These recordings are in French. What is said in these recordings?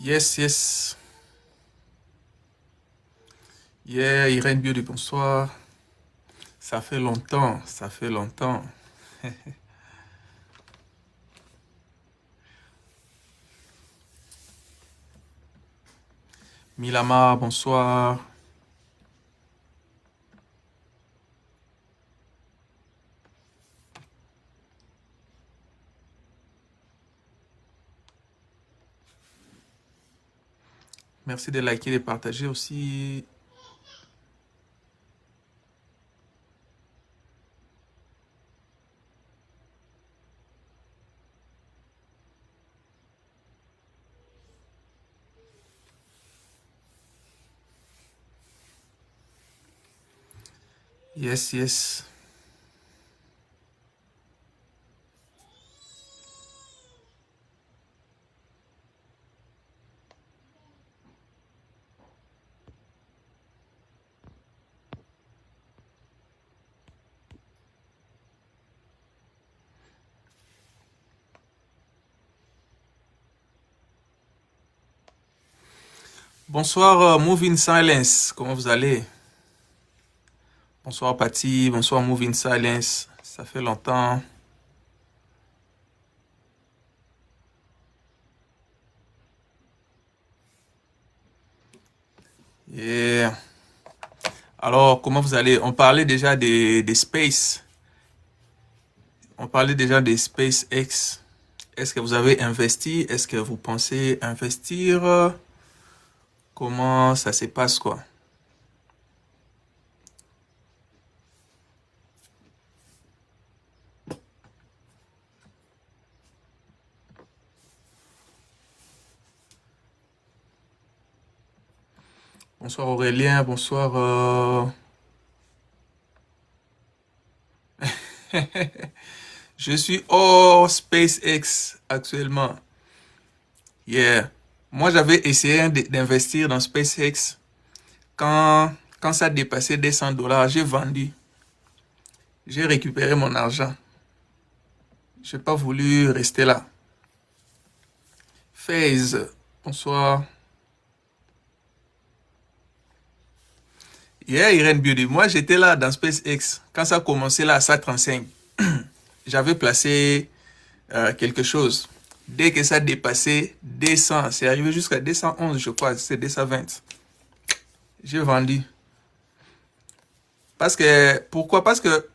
Yes, yes. Yeah, Irène Bio, bonsoir. Ça fait longtemps, ça fait longtemps. Milama, bonsoir. Merci de liker et de partager aussi. Yes, yes. Bonsoir, Move in Silence. Comment vous allez? Bonsoir, Patty. Bonsoir, Move in Silence. Ça fait longtemps. Yeah. Alors, comment vous allez? On parlait déjà des space. On parlait déjà des SpaceX. Est-ce que vous avez investi? Est-ce que vous pensez investir? Comment ça se passe, quoi? Bonsoir Aurélien, bonsoir. Je suis hors SpaceX actuellement. Yeah. Moi, j'avais essayé d'investir dans SpaceX quand ça dépassait des $100. J'ai vendu. J'ai récupéré mon argent. J'ai pas voulu rester là. FaZe, bonsoir. Yeah, Irène Beauty. Moi, j'étais là dans SpaceX. Quand ça a commencé là à 135, j'avais placé quelque chose. Dès que ça dépassait 200, c'est arrivé jusqu'à 211, je crois, c'est 220. J'ai vendu. Pourquoi? Parce que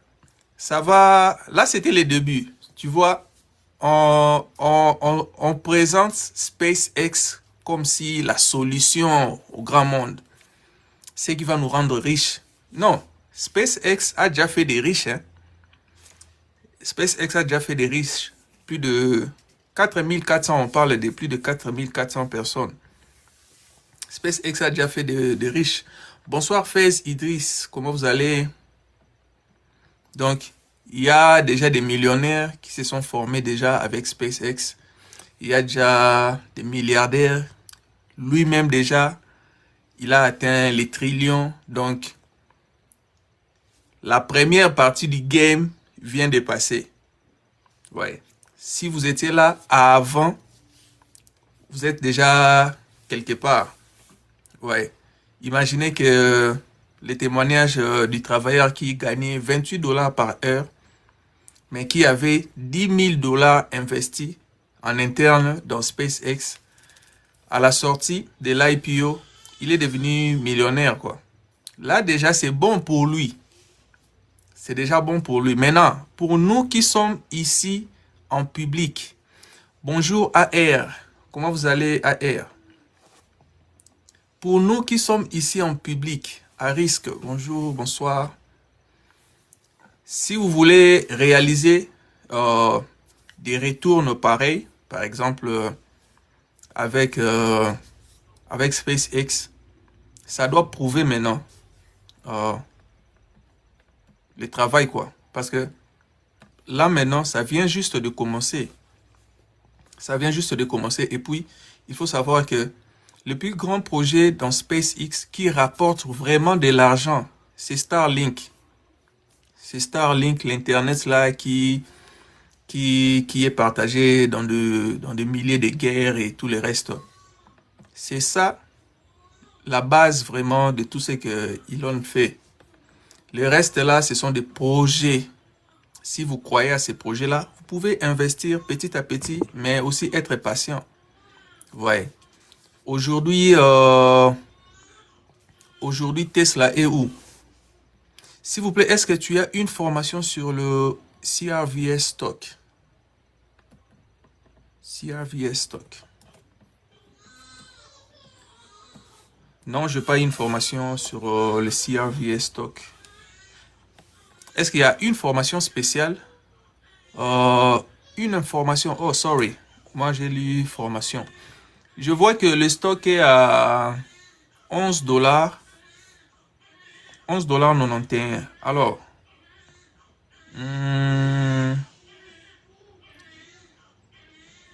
ça va, là c'était les débuts. Tu vois, on présente SpaceX comme si la solution au grand monde, c'est qui va nous rendre riches. Non, SpaceX a déjà fait des riches. Hein. SpaceX a déjà fait des riches. Plus de 4400, on parle de plus de 4400 personnes. SpaceX a déjà fait de riches. Bonsoir Fez Idriss, comment vous allez? Donc, il y a déjà des millionnaires qui se sont formés déjà avec SpaceX. Il y a déjà des milliardaires. Lui-même déjà, il a atteint les trillions. Donc, la première partie du game vient de passer. Ouais. Si vous étiez là avant, vous êtes déjà quelque part. Ouais. Imaginez que les témoignages du travailleur qui gagnait $28 par heure, mais qui avait $10 000 investis en interne dans SpaceX. À la sortie de l'IPO, il est devenu millionnaire, quoi. Là, déjà, c'est bon pour lui. C'est déjà bon pour lui. Maintenant, pour nous qui sommes ici en public, bonjour AR. Comment vous allez AR? Pour nous qui sommes ici en public, à risque, bonjour, bonsoir. Si vous voulez réaliser des retours pareils, par exemple avec SpaceX, ça doit prouver maintenant le travail, quoi. Parce que là maintenant, ça vient juste de commencer. Ça vient juste de commencer. Et puis, il faut savoir que le plus grand projet dans SpaceX qui rapporte vraiment de l'argent, c'est Starlink. C'est Starlink, l'Internet là qui est partagé dans des milliers de guerres et tout le reste. C'est ça la base vraiment de tout ce que Elon fait. Le reste là, ce sont des projets. Si vous croyez à ces projets-là, vous pouvez investir petit à petit, mais aussi être patient. Ouais. Aujourd'hui, aujourd'hui Tesla est où? S'il vous plaît, est-ce que tu as une formation sur le CRVS stock? CRVS stock. Non, je n'ai pas une formation sur le CRVS stock. Est-ce qu'il y a une formation spéciale? Une information. Oh, sorry. Moi, j'ai lu formation. Je vois que le stock est à 11 dollars. 11 $ 91. Alors,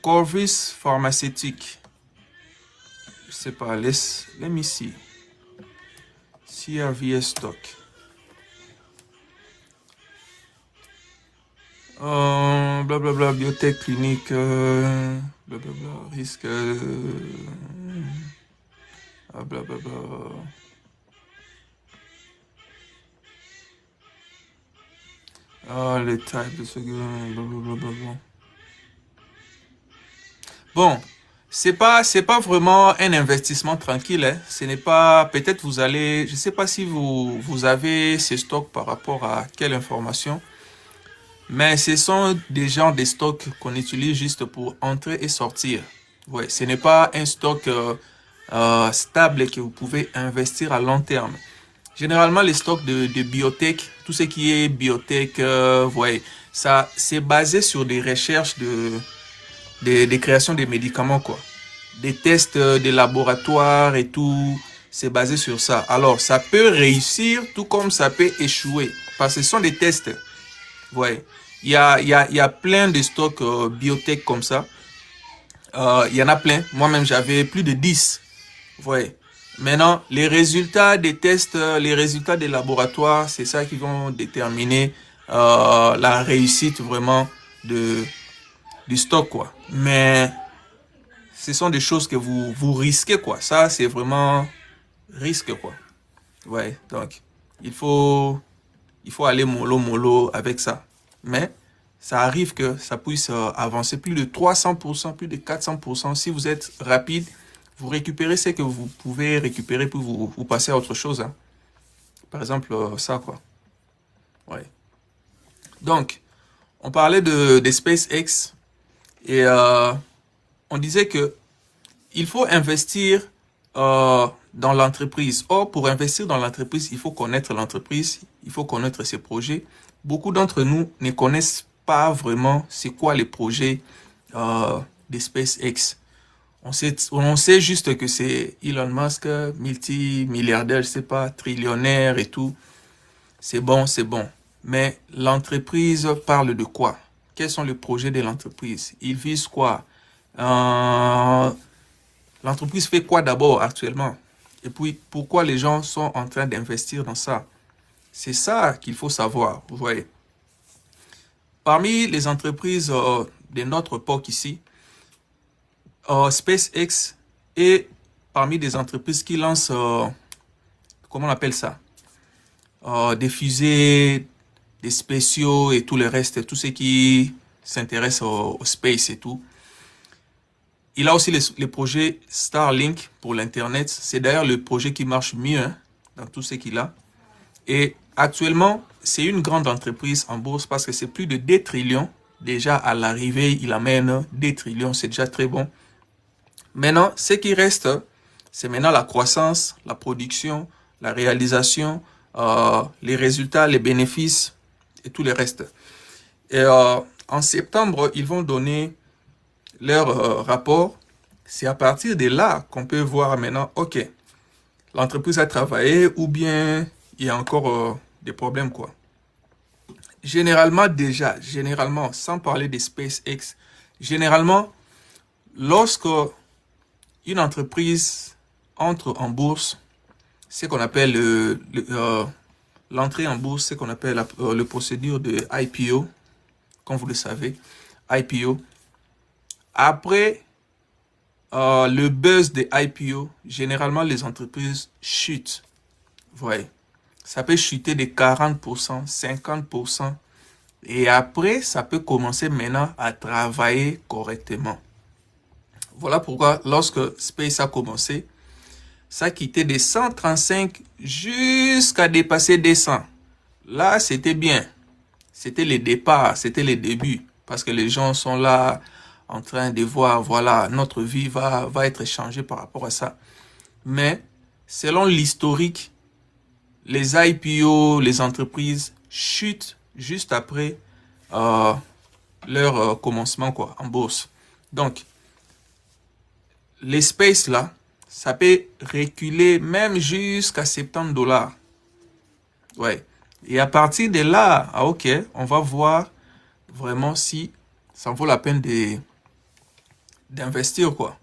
Corvus pharmaceutique. Je sais pas. Let me see. CRVS stock. Blablabla, biotech clinique, blablabla, risque, blablabla. Les types de ce blablabla. Bon, c'est pas vraiment un investissement tranquille, hein. Ce n'est pas, peut-être vous allez, je sais pas si vous avez ces stocks par rapport à quelle information. Mais ce sont des genres de stocks qu'on utilise juste pour entrer et sortir. Ouais, ce n'est pas un stock stable que vous pouvez investir à long terme. Généralement, les stocks de biotech, tout ce qui est biotech, ouais, ça, c'est basé sur des recherches de création des médicaments, quoi. Des tests de laboratoire et tout, c'est basé sur ça. Alors, ça peut réussir, tout comme ça peut échouer. Parce que ce sont des tests. Ouais. Il y a plein de stocks biotech comme ça. Il y en a plein. Moi-même, j'avais plus de 10. Ouais. Maintenant, les résultats des tests, les résultats des laboratoires, c'est ça qui vont déterminer la réussite vraiment du stock, quoi. Mais ce sont des choses que vous risquez, quoi. Ça, c'est vraiment risque, quoi. Ouais. Donc, il faut aller mollo avec ça. Mais ça arrive que ça puisse avancer plus de 300%, plus de 400%. Si vous êtes rapide, vous récupérez ce que vous pouvez récupérer pour vous passer à autre chose, hein. Par exemple, ça, quoi. Ouais. Donc, on parlait de SpaceX et on disait que il faut investir dans l'entreprise. Or, pour investir dans l'entreprise, il faut connaître l'entreprise, il faut connaître ses projets. Beaucoup d'entre nous ne connaissent pas vraiment c'est quoi les projets de SpaceX. On sait juste que c'est Elon Musk, multimilliardaire, je sais pas, trillionnaire et tout. C'est bon, c'est bon. Mais l'entreprise parle de quoi? Quels sont les projets de l'entreprise? Ils visent quoi? L'entreprise fait quoi d'abord actuellement? Et puis, pourquoi les gens sont en train d'investir dans ça? C'est ça qu'il faut savoir, vous voyez. Parmi les entreprises de notre époque ici, SpaceX est parmi des entreprises qui lancent, comment on appelle ça? Des fusées, des spéciaux et tout le reste, tout ce qui s'intéresse au space et tout. Il a aussi les projets Starlink pour l'Internet. C'est d'ailleurs le projet qui marche mieux, hein, dans tout ce qu'il a. Et actuellement, c'est une grande entreprise en bourse parce que c'est plus de 2 trillions. Déjà à l'arrivée, il amène 2 trillions, c'est déjà très bon. Maintenant, ce qui reste, c'est maintenant la croissance, la production, la réalisation, les résultats, les bénéfices et tout le reste. Et en septembre, ils vont donner leur rapport. C'est à partir de là qu'on peut voir maintenant, ok, l'entreprise a travaillé ou bien il y a encore des problèmes, quoi. Généralement, sans parler de SpaceX, généralement, lorsque une entreprise entre en bourse, ce qu'on appelle l'entrée en bourse, ce qu'on appelle le procédure de IPO, comme vous le savez, IPO. Après le buzz des IPO, généralement les entreprises chutent. Vous voyez, ça peut chuter de 40%, 50%. Et après, ça peut commencer maintenant à travailler correctement. Voilà pourquoi lorsque Space a commencé, ça quittait des 135 jusqu'à dépasser des 100. Là, c'était bien. C'était les départs, c'était les débuts. Parce que les gens sont là en train de voir, voilà, notre vie va être changée par rapport à ça. Mais selon l'historique, les IPO, les entreprises chutent juste après leur commencement quoi, en bourse. Donc, les spaces là, ça peut reculer même jusqu'à 70 $. Ouais. Et à partir de là, ok, on va voir vraiment si ça vaut la peine d'investir quoi.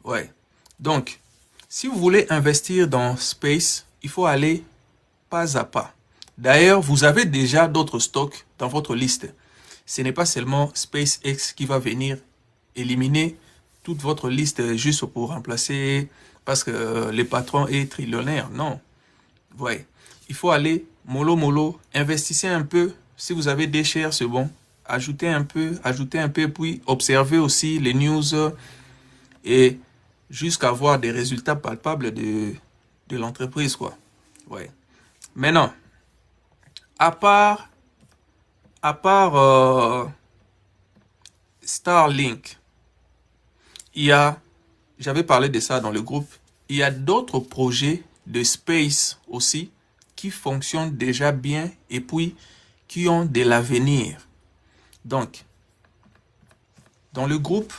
Ouais. Donc, si vous voulez investir dans Space, il faut aller pas à pas. D'ailleurs, vous avez déjà d'autres stocks dans votre liste. Ce n'est pas seulement SpaceX qui va venir éliminer toute votre liste juste pour remplacer parce que le patron est trillionnaire. Non. Ouais. Il faut aller mollo mollo, investissez un peu. Si vous avez des shares, c'est bon. Ajoutez un peu, puis observez aussi les news et jusqu'à voir des résultats palpables de l'entreprise, quoi. Ouais. Maintenant, à part Starlink, j'avais parlé de ça dans le groupe, il y a d'autres projets de space aussi qui fonctionnent déjà bien et puis qui ont de l'avenir. Donc, dans le groupe,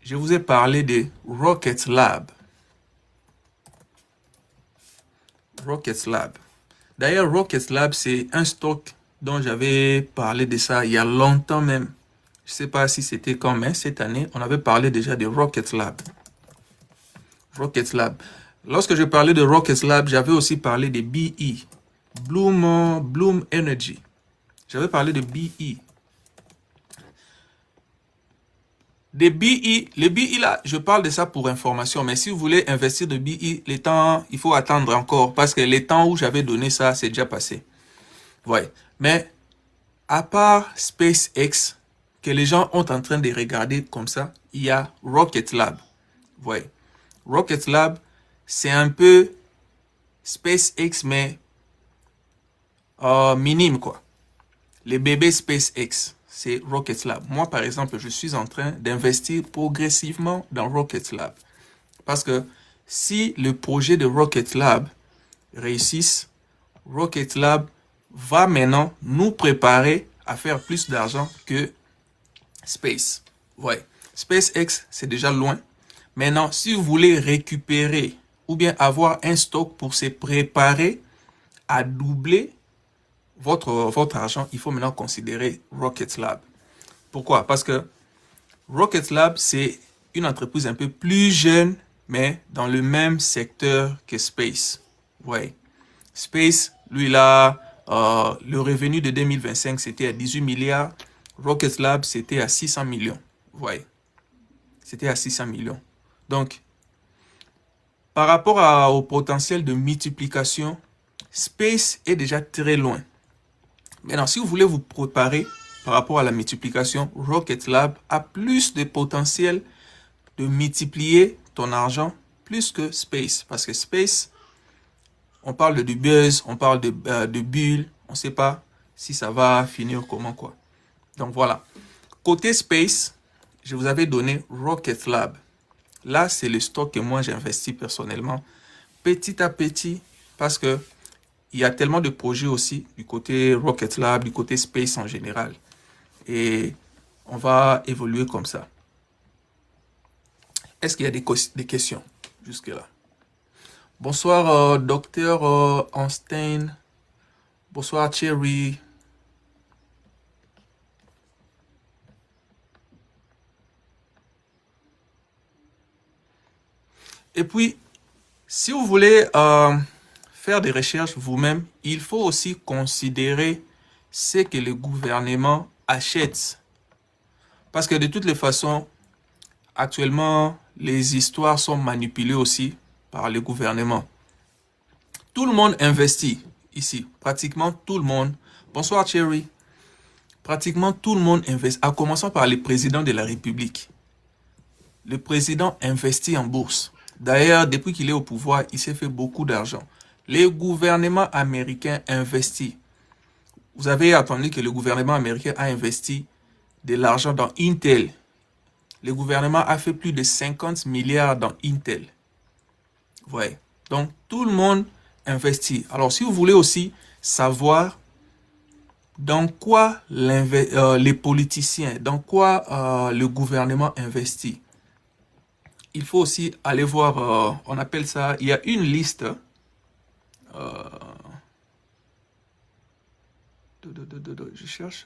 je vous ai parlé de Rocket Lab. Rocket Lab. D'ailleurs, Rocket Lab, c'est un stock dont j'avais parlé de ça il y a longtemps même. Je ne sais pas si c'était quand, mais cette année, on avait parlé déjà de Rocket Lab. Rocket Lab. Lorsque je parlais de Rocket Lab, j'avais aussi parlé de BE. Bloom Energy. J'avais parlé de BE. Des BE, les BE là, je parle de ça pour information, mais si vous voulez investir de BE, il faut attendre encore, parce que les temps où j'avais donné ça, c'est déjà passé. Ouais. Mais, à part SpaceX, que les gens sont en train de regarder comme ça, il y a Rocket Lab. Ouais. Rocket Lab, c'est un peu SpaceX, mais minime, quoi. Les bébés SpaceX, c'est Rocket Lab. Moi, par exemple, je suis en train d'investir progressivement dans Rocket Lab. Parce que si le projet de Rocket Lab réussisse, Rocket Lab va maintenant nous préparer à faire plus d'argent que Space. Ouais. SpaceX, c'est déjà loin. Maintenant, si vous voulez récupérer ou bien avoir un stock pour se préparer à doubler votre argent, il faut maintenant considérer Rocket Lab. Pourquoi? Parce que Rocket Lab, c'est une entreprise un peu plus jeune, mais dans le même secteur que Space. Ouais. Space, lui, là, le revenu de 2025, c'était à 18 milliards. Rocket Lab, c'était à 600 millions. Ouais. C'était à 600 millions. Donc, par rapport au potentiel de multiplication, Space est déjà très loin. Maintenant, si vous voulez vous préparer par rapport à la multiplication, Rocket Lab a plus de potentiel de multiplier ton argent plus que Space. Parce que Space, on parle de buzz, on parle de bulles, on ne sait pas si ça va finir comment quoi. Donc voilà. Côté Space, je vous avais donné Rocket Lab. Là, c'est le stock que moi j'investis personnellement, petit à petit, parce que il y a tellement de projets aussi du côté Rocket Lab, du côté Space en général. Et on va évoluer comme ça. Est-ce qu'il y a des questions jusque-là? Bonsoir, docteur Einstein. Bonsoir, Thierry. Et puis, si vous voulez faire des recherches vous-même, il faut aussi considérer ce que le gouvernement achète. Parce que de toutes les façons, actuellement, les histoires sont manipulées aussi par les gouvernements. Tout le monde investit ici, pratiquement tout le monde. Bonsoir Thierry. Pratiquement tout le monde investit, en commençant par les présidents de la République. Le président investit en bourse. D'ailleurs, depuis qu'il est au pouvoir, il s'est fait beaucoup d'argent. Les gouvernements américains investissent. Vous avez entendu que le gouvernement américain a investi de l'argent dans Intel. Le gouvernement a fait plus de 50 milliards dans Intel. Ouais. Donc, tout le monde investit. Alors, si vous voulez aussi savoir dans quoi les politiciens, dans quoi le gouvernement investit, il faut aussi aller voir, on appelle ça, il y a une liste je cherche.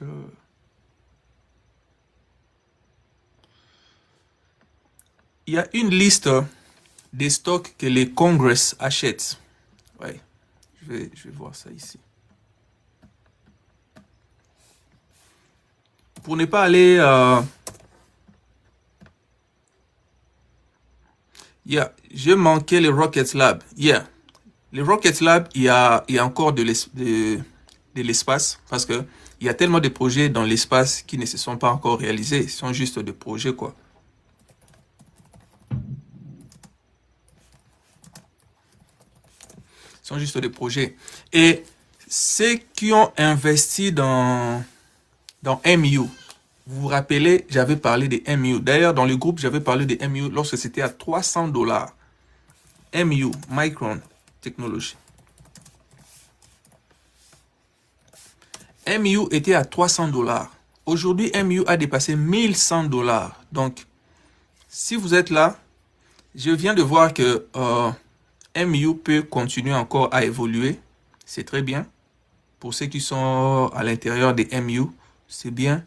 Il y a une liste des stocks que les Congress achètent. Ouais, je vais voir ça ici. Pour ne pas aller... j'ai manqué les Rocket Lab. Les Rocket Lab, il y a encore de l'espace parce que il y a tellement de projets dans l'espace qui ne se sont pas encore réalisés. Ce sont juste des projets, quoi. Ce sont juste des projets. Et ceux qui ont investi dans MU, vous vous rappelez, j'avais parlé des MU. D'ailleurs, dans le groupe, j'avais parlé des MU lorsque c'était à 300 $. MU, Micron Technology. MU était à 300 $. Aujourd'hui, MU a dépassé 1100 $. Donc, si vous êtes là, je viens de voir que MU peut continuer encore à évoluer. C'est très bien. Pour ceux qui sont à l'intérieur des MU, c'est bien.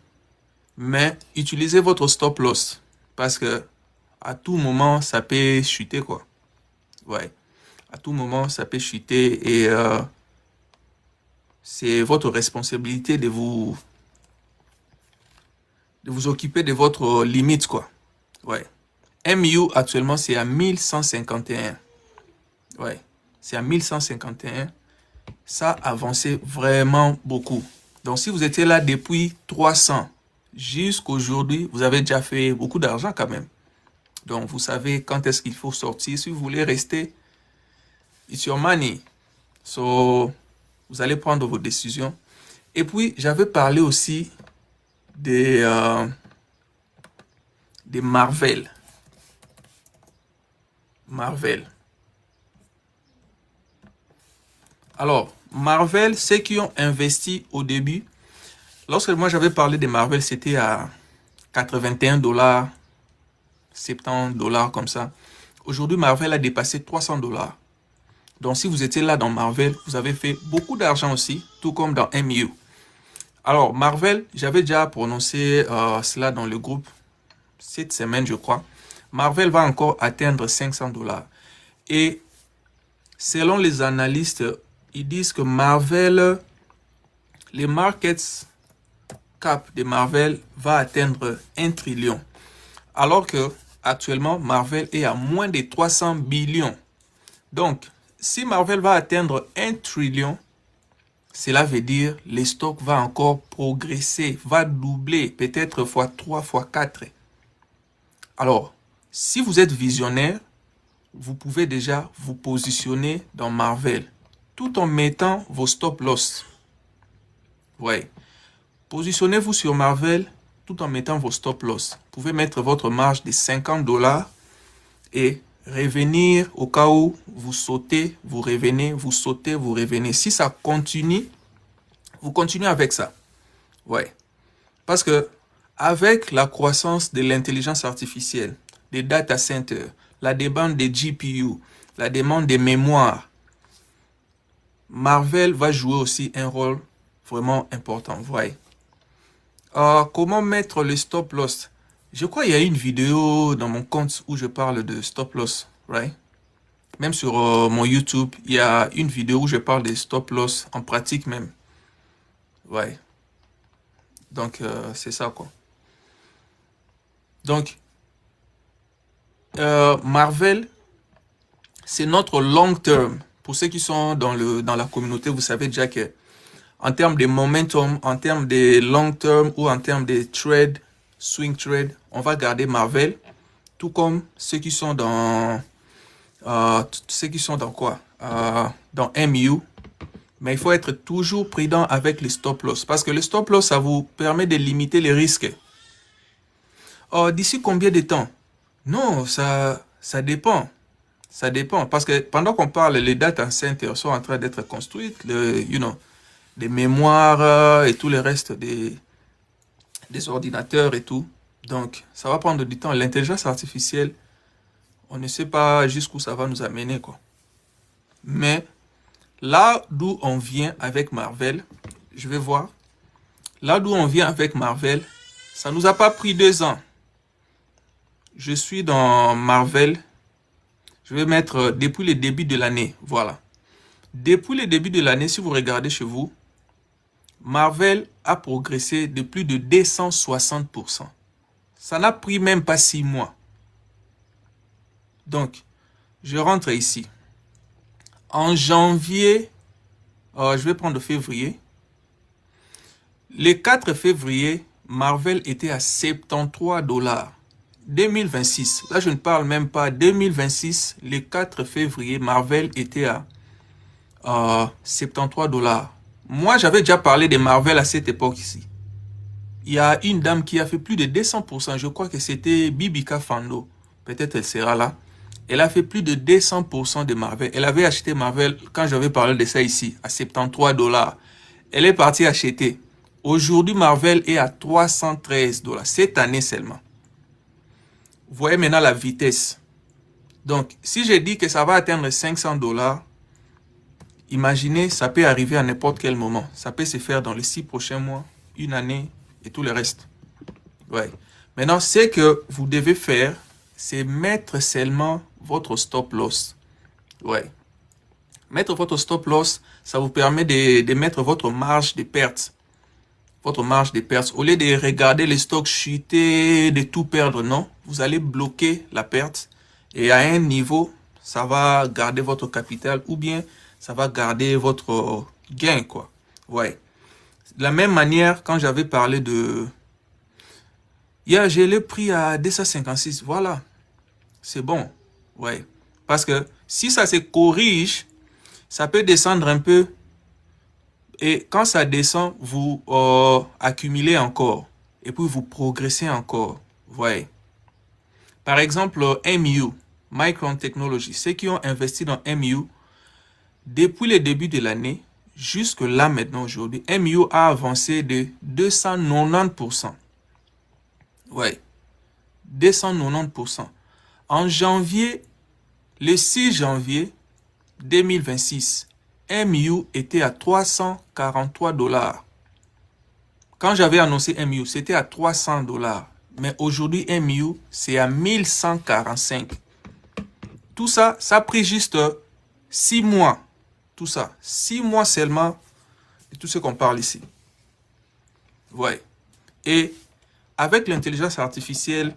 Mais utilisez votre stop loss parce que à tout moment, ça peut chuter, quoi. Ouais. À tout moment, ça peut chuter et c'est votre responsabilité de vous occuper de votre limite, quoi. Ouais. MU actuellement, c'est à 1151. Ouais. C'est à 1151. Ça a avancé vraiment beaucoup. Donc, si vous étiez là depuis 300 jusqu'aujourd'hui, vous avez déjà fait beaucoup d'argent quand même. Donc, vous savez quand est-ce qu'il faut sortir. Si vous voulez rester, it's your money. So, vous allez prendre vos décisions. Et puis, j'avais parlé aussi des Marvel. Marvel. Alors, Marvel, ceux qui ont investi au début, lorsque moi j'avais parlé de Marvel, c'était à 81 $, 70 $ comme ça. Aujourd'hui, Marvel a dépassé 300 $. Donc, si vous étiez là dans Marvel, vous avez fait beaucoup d'argent aussi, tout comme dans MU. Alors, Marvel, j'avais déjà prononcé cela dans le groupe cette semaine, je crois. Marvel va encore atteindre 500 $. Et selon les analystes, ils disent que Marvel, les markets cap de Marvel va atteindre 1 trillion. Alors que actuellement, Marvel est à moins de 300 billions. Donc, si Marvel va atteindre 1 trillion, cela veut dire que les stocks va encore progresser, va doubler, peut-être fois 3, fois 4. Alors, si vous êtes visionnaire, vous pouvez déjà vous positionner dans Marvel tout en mettant vos stop loss. Ouais. Positionnez-vous sur Marvel tout en mettant vos stop loss. Vous pouvez mettre votre marge de 50 $ et revenir au cas où vous sautez, vous revenez, vous sautez, vous revenez. Si ça continue, vous continuez avec ça. Ouais. Parce que avec la croissance de l'intelligence artificielle, des data centers, la demande des GPU, la demande des mémoires, Marvel va jouer aussi un rôle vraiment important. Voyez. Comment mettre le stop loss? Je crois qu'il y a une vidéo dans mon compte où je parle de stop loss, right? Même sur mon YouTube, il y a une vidéo où je parle de stop loss en pratique même. Ouais. Donc, c'est ça, quoi. Donc, Marvel, c'est notre long term. Pour ceux qui sont dans la communauté, vous savez déjà que en termes de momentum, en termes de long term ou en termes de trade, swing trade, on va garder Marvel, tout comme ceux qui sont dans quoi? Dans MU. Mais il faut être toujours prudent avec les stop loss. Parce que le stop loss, ça vous permet de limiter les risques. D'ici combien de temps? Non, ça dépend. Ça dépend. Parce que pendant qu'on parle, les data centers sont en train d'être construites. Des mémoires et tout le reste des ordinateurs et tout. Donc, ça va prendre du temps. L'intelligence artificielle, on ne sait pas jusqu'où ça va nous amener, quoi. Mais là d'où on vient avec Marvel, je vais voir. Là d'où on vient avec Marvel, ça nous a pas pris 2 ans. Je suis dans Marvel. Je vais mettre depuis le début de l'année. Voilà. Depuis le début de l'année, si vous regardez chez vous, Marvel a progressé de plus de 260%. Ça n'a pris même pas 6 mois. Donc, je rentre ici. En janvier, je vais prendre février. Le 4 février, Marvel était à 73 $. 2026, là je ne parle même pas. 2026, le 4 février, Marvel était à 73 $. Moi, j'avais déjà parlé de Marvel à cette époque ici. Il y a une dame qui a fait plus de 200%. Je crois que c'était Bibika Fando. Peut-être elle sera là. Elle a fait plus de 200% de Marvel. Elle avait acheté Marvel, quand j'avais parlé de ça ici, à 73 $. Elle est partie acheter. Aujourd'hui, Marvel est à 313 $. Cette année seulement. Vous voyez maintenant la vitesse. Donc, si je dis que ça va atteindre 500 $, imaginez, ça peut arriver à n'importe quel moment. Ça peut se faire dans les 6 prochains mois, une année et tout le reste. Ouais. Maintenant, ce que vous devez faire, c'est mettre seulement votre stop loss. Ouais. Mettre votre stop loss, ça vous permet de mettre votre marge de perte. Votre marge de perte. Au lieu de regarder les stocks chuter, de tout perdre, non. Vous allez bloquer la perte. Et à un niveau, ça va garder votre capital ou bien ça va garder votre gain, quoi. Ouais. De la même manière, quand j'avais parlé de... Hier, j'ai le prix à 256. Voilà. C'est bon. Ouais. Parce que si ça se corrige, ça peut descendre un peu. Et quand ça descend, vous accumulez encore. Et puis vous progressez encore. Ouais. Par exemple, MU, Micron Technology. Ceux qui ont investi dans MU, depuis le début de l'année, jusque là maintenant aujourd'hui, MU a avancé de 290%. Ouais. 290%. En janvier, le 6 janvier 2026, MU était à 343 $. Quand j'avais annoncé MU, c'était à 300 $. Mais aujourd'hui, MU, c'est à 1145. Tout ça, ça a pris juste 6 mois. Tout ça, 6 mois seulement de tout ce qu'on parle ici. Ouais. Et avec l'intelligence artificielle,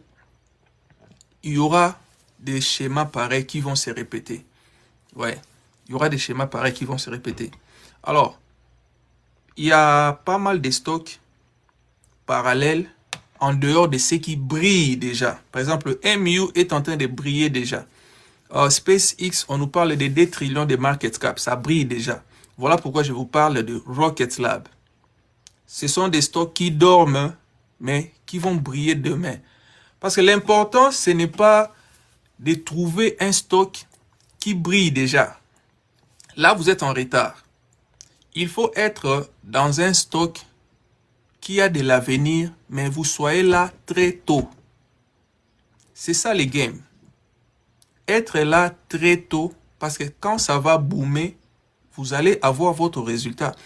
il y aura des schémas pareils qui vont se répéter. Ouais. Il y aura des schémas pareils qui vont se répéter. Alors, il y a pas mal de stocks parallèles en dehors de ceux qui brillent déjà. Par exemple, MU est en train de briller déjà. SpaceX, on nous parle de 2 trillions de market cap. Ça brille déjà. Voilà pourquoi je vous parle de Rocket Lab. Ce sont des stocks qui dorment, mais qui vont briller demain. Parce que l'important, ce n'est pas de trouver un stock qui brille déjà. Là, vous êtes en retard. Il faut être dans un stock qui a de l'avenir, mais vous soyez là très tôt. C'est ça les games. Être là très tôt, parce que quand ça va boomer, vous allez avoir votre résultat.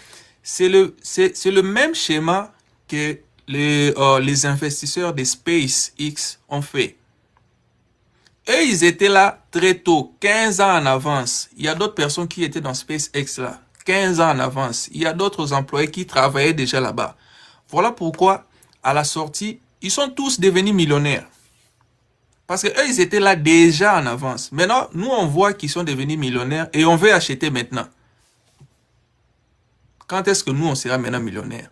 C'est le même schéma que les investisseurs de SpaceX ont fait. Eux, ils étaient là très tôt, 15 ans en avance. Il y a d'autres personnes qui étaient dans SpaceX là, 15 ans en avance. Il y a d'autres employés qui travaillaient déjà là-bas. Voilà pourquoi, à la sortie, ils sont tous devenus millionnaires. Parce que eux, ils étaient là déjà en avance. Maintenant, nous, on voit qu'ils sont devenus millionnaires et on veut acheter maintenant. Quand est-ce que nous, on sera maintenant millionnaires?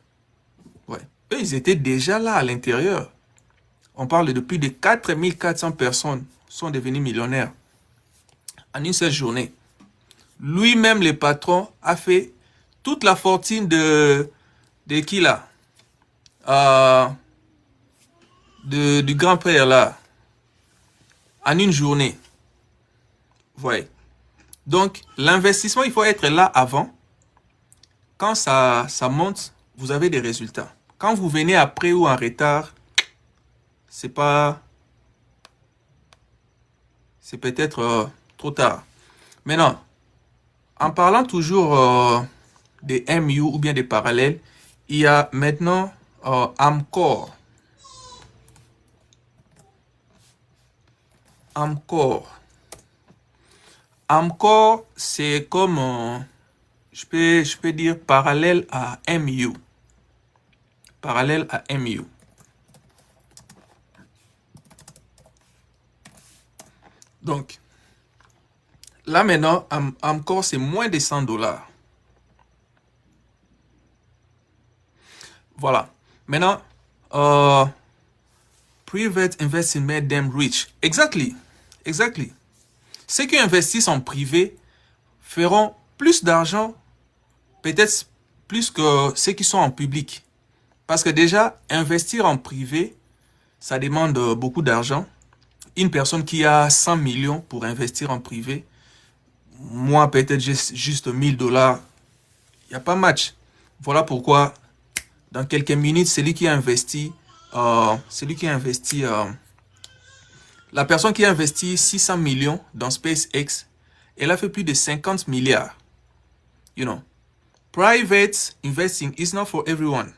Ouais. Eux, ils étaient déjà là à l'intérieur. On parle de plus de 4400 personnes sont devenues millionnaires en une seule journée. Lui-même, le patron, a fait toute la fortune de qui là? Du grand-père là. En une journée. Ouais. Donc, l'investissement, il faut être là avant. Quand ça monte, vous avez des résultats. Quand vous venez après ou en retard, c'est peut-être trop tard. Maintenant, en parlant toujours des MU ou bien des parallèles, il y a maintenant Amcor. Amcor, c'est comme, je peux dire, parallèle à MU. Parallèle à MU. Donc, là maintenant, Amcor, c'est moins de $100. Voilà. Maintenant, private investing made them rich. Exactly. Ceux qui investissent en privé feront plus d'argent, peut-être plus que ceux qui sont en public. Parce que déjà, investir en privé, ça demande beaucoup d'argent. Une personne qui a 100 millions pour investir en privé, moi peut-être juste $1000, il n'y a pas match. Voilà pourquoi, dans quelques minutes, celui qui a investi, la personne qui a investi 600 millions dans SpaceX, elle a fait plus de 50 milliards. You know, private investing is not for everyone.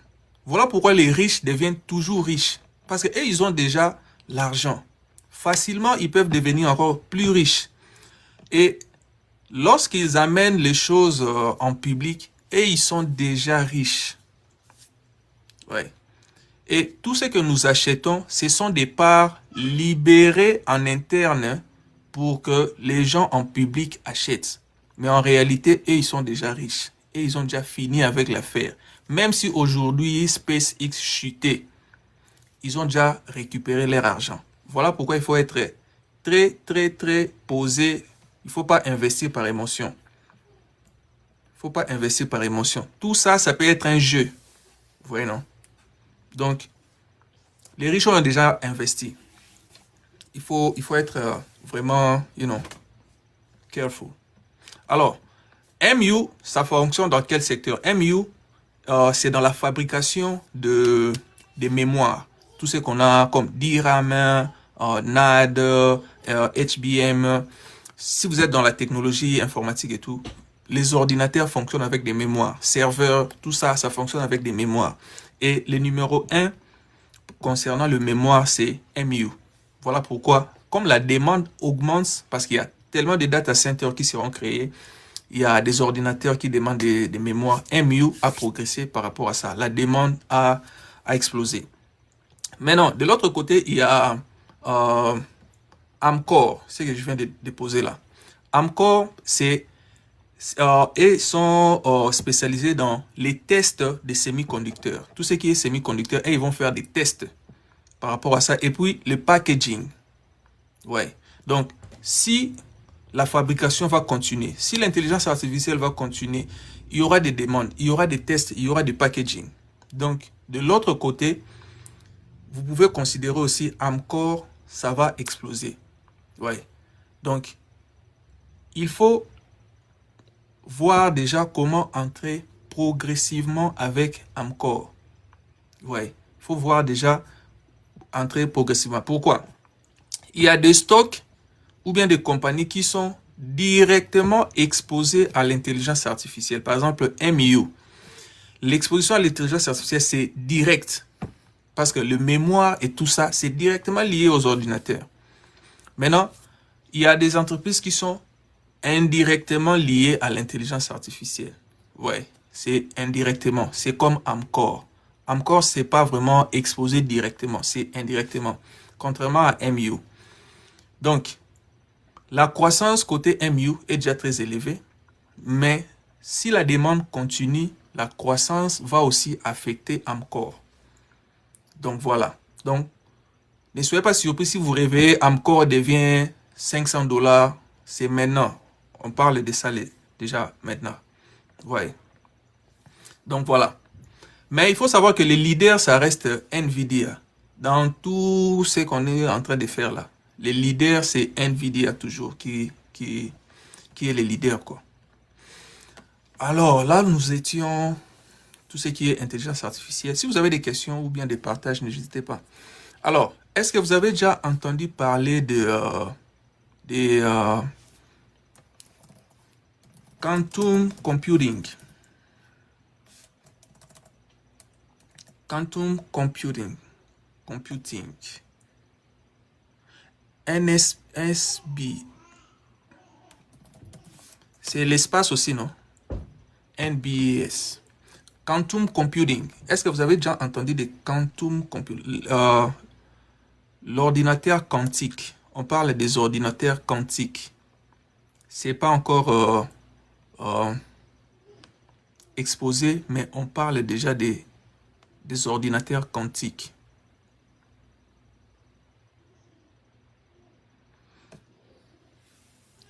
Voilà pourquoi les riches deviennent toujours riches. Parce qu'eux, ils ont déjà l'argent. Facilement, ils peuvent devenir encore plus riches. Et lorsqu'ils amènent les choses en public, et ils sont déjà riches. Ouais. Et tout ce que nous achetons, ce sont des parts libérées en interne pour que les gens en public achètent. Mais en réalité, eux, ils sont déjà riches. Et ils ont déjà fini avec l'affaire. Même si aujourd'hui, SpaceX chutait, ils ont déjà récupéré leur argent. Voilà pourquoi il faut être très posé. Il ne faut pas investir par émotion. Tout ça, ça peut être un jeu. Vous voyez, non? Donc, les riches ont déjà investi. Il faut être vraiment, careful. Alors, MU, ça fonctionne dans quel secteur? MU, c'est dans la fabrication des mémoires. Tout ce qu'on a comme DRAM, NAD, HBM. Si vous êtes dans la technologie informatique et tout, les ordinateurs fonctionnent avec des mémoires. Serveurs, tout ça, ça fonctionne avec des mémoires. Et le numéro 1, concernant le mémoire, c'est MU. Voilà pourquoi, comme la demande augmente, parce qu'il y a tellement de data centers qui seront créés, il y a des ordinateurs qui demandent des mémoires. MU a progressé par rapport à ça. La demande a explosé. Maintenant, de l'autre côté, il y a Amcor, ce que je viens de déposer là. Amcor, ils sont spécialisés dans les tests des semi-conducteurs. Tout ce qui est semi-conducteur, et ils vont faire des tests par rapport à ça. Et puis, le packaging. Ouais. Donc, si la fabrication va continuer, si l'intelligence artificielle va continuer, il y aura des demandes, il y aura des tests, il y aura du packaging. Donc, de l'autre côté, vous pouvez considérer aussi Amcor, ça va exploser. Ouais. Donc, il faut voir déjà comment entrer progressivement avec Amcor. Ouais. Il faut voir déjà entrer progressivement. Pourquoi? Il y a des stocks ou bien des compagnies qui sont directement exposées à l'intelligence artificielle. Par exemple, MU. L'exposition à l'intelligence artificielle, c'est direct. Parce que le mémoire et tout ça, c'est directement lié aux ordinateurs. Maintenant, il y a des entreprises qui sont indirectement liées à l'intelligence artificielle. Ouais, c'est indirectement. C'est comme Amcor. Amcor, c'est pas vraiment exposé directement, c'est indirectement. Contrairement à MU. Donc, la croissance côté MU est déjà très élevée, mais si la demande continue, la croissance va aussi affecter Amcor. Donc, voilà. Donc, ne soyez pas surpris si vous rêvez, Amcor devient 500 $. C'est maintenant. On parle de ça déjà maintenant. Ouais. Donc, voilà. Mais il faut savoir que les leaders, ça reste Nvidia. Dans tout ce qu'on est en train de faire là. Les leaders, c'est Nvidia toujours qui est le leader, quoi. Alors, là, nous étions tout ce qui est intelligence artificielle. Si vous avez des questions ou bien des partages, n'hésitez pas. Alors, est-ce que vous avez déjà entendu parler de quantum computing? Quantum computing. NSB. C'est l'espace aussi, non? NBAS. Quantum computing. Est-ce que vous avez déjà entendu de quantum computing? L'ordinateur quantique. On parle des ordinateurs quantiques. C'est pas encore exposé, mais on parle déjà des ordinateurs quantiques.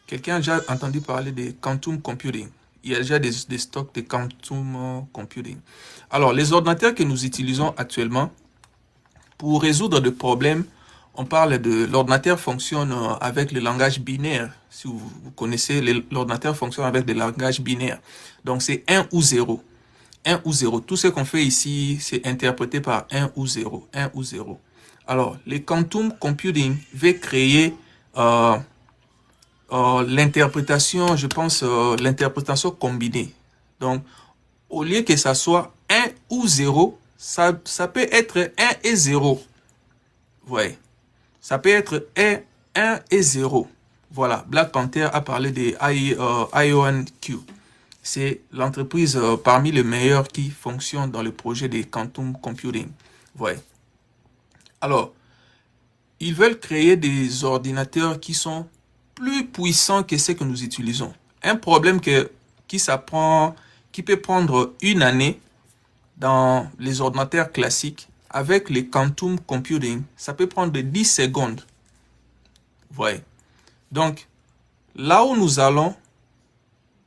Quelqu'un a déjà entendu parler de quantum computing? Il y a déjà des stocks de quantum computing. Alors, les ordinateurs que nous utilisons actuellement, pour résoudre des problèmes, on parle de l'ordinateur fonctionne avec le langage binaire. Si vous connaissez, l'ordinateur fonctionne avec le langage binaire. Donc, c'est 1 ou 0. 1 ou 0. Tout ce qu'on fait ici, c'est interprété par 1 ou 0. 1 ou 0. Alors, le quantum computing va créer l'interprétation, je pense, l'interprétation combinée. Donc, au lieu que ça soit 1 ou 0, ça peut être 1 et 0. Ouais. Ça peut être 1 et 0. Voilà. Black Panther a parlé de IonQ. C'est l'entreprise parmi les meilleures qui fonctionne dans le projet de quantum computing. Ouais. Alors, ils veulent créer des ordinateurs qui sont plus puissants que ceux que nous utilisons. Un problème qui peut prendre une année dans les ordinateurs classiques, avec les quantum computing, ça peut prendre 10 secondes. Ouais. Donc, là où nous allons,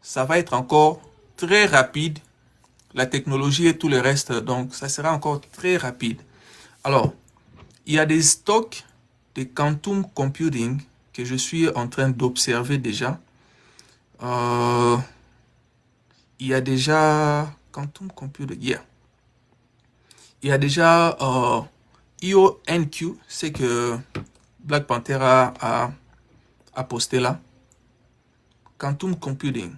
ça va être encore très rapide. La technologie et tout le reste, donc ça sera encore très rapide. Alors, il y a des stocks de quantum computing que je suis en train d'observer déjà. Il y a déjà quantum computing, yeah. Il y a déjà IonQ, c'est que Black Panther a posté là. Quantum computing.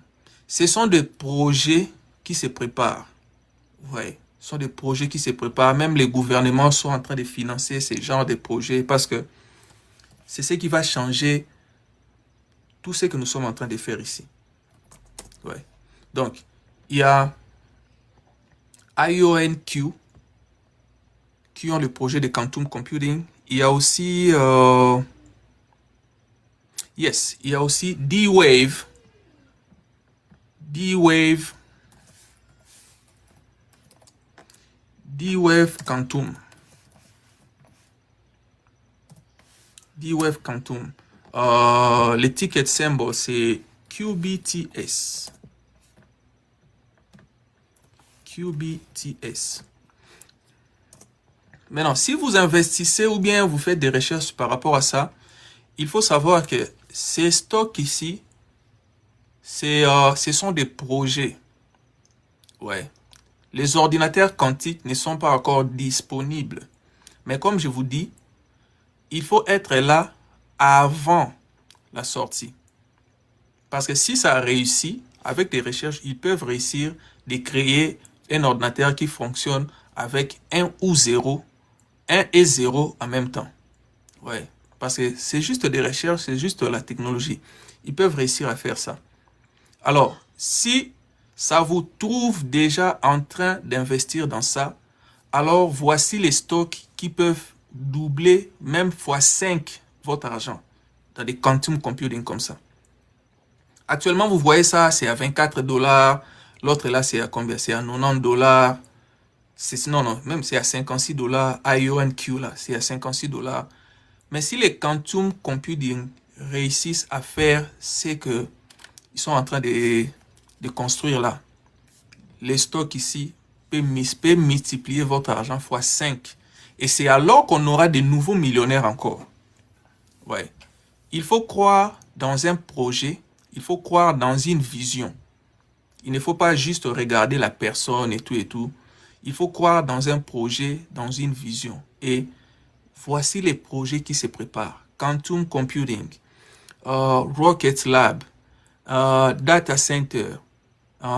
Ce sont des projets qui se préparent. Ouais, ce sont des projets qui se préparent. Même les gouvernements sont en train de financer ce genre de projets parce que c'est ce qui va changer tout ce que nous sommes en train de faire ici. Ouais. Donc, il y a IonQ qui ont le projet de quantum computing. Il y a aussi il y a aussi D-Wave. D-Wave Quantum. D-Wave Quantum. Le ticket symbol, c'est QBTS. QBTS. Maintenant, si vous investissez ou bien vous faites des recherches par rapport à ça, il faut savoir que ces stocks ici, ce sont des projets. Ouais. Les ordinateurs quantiques ne sont pas encore disponibles. Mais comme je vous dis, il faut être là avant la sortie. Parce que si ça réussit, avec des recherches, ils peuvent réussir de créer un ordinateur qui fonctionne avec 1 ou 0, 1 et 0 en même temps. Ouais. Parce que c'est juste des recherches, c'est juste la technologie. Ils peuvent réussir à faire ça. Alors, si ça vous trouve déjà en train d'investir dans ça, alors voici les stocks qui peuvent doubler, même x5 votre argent. dans des quantum computing comme ça. Actuellement, vous voyez ça, c'est à 24 $. L'autre là, c'est à combien? C'est à 90 $. Non, non, même c'est à 56 $. IONQ là, c'est à 56 $. Mais si les quantum computing réussissent à faire ce que ils sont en train de construire là, les stocks ici peuvent multiplier votre argent fois 5. Et c'est alors qu'on aura de nouveaux millionnaires encore. Ouais. Il faut croire dans un projet, il faut croire dans une vision. Il ne faut pas juste regarder la personne et tout et tout. Il faut croire dans un projet, dans une vision. Et voici les projets qui se préparent. Quantum Computing, Rocket Lab, Data Center,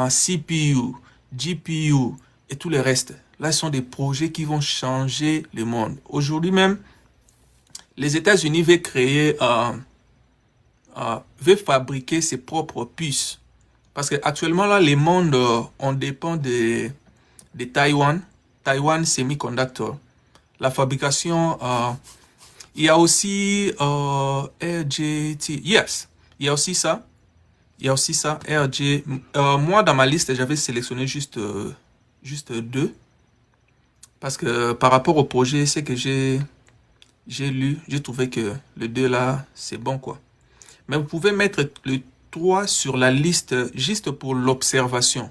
CPU, GPU et tout le reste. Là, ce sont des projets qui vont changer le monde. Aujourd'hui même, les États-Unis veulent créer, veulent fabriquer ses propres puces. Parce qu'actuellement, là, le monde, on dépend de Taïwan, Taiwan Semiconductor. La fabrication, il y a aussi RJT. Yes, il y a aussi ça. Il y a aussi ça, RJ. Moi, dans ma liste, j'avais sélectionné juste 2. Parce que par rapport au projet, c'est que j'ai lu, j'ai trouvé que le 2 là, c'est bon quoi. Mais vous pouvez mettre le 3 sur la liste juste pour l'observation.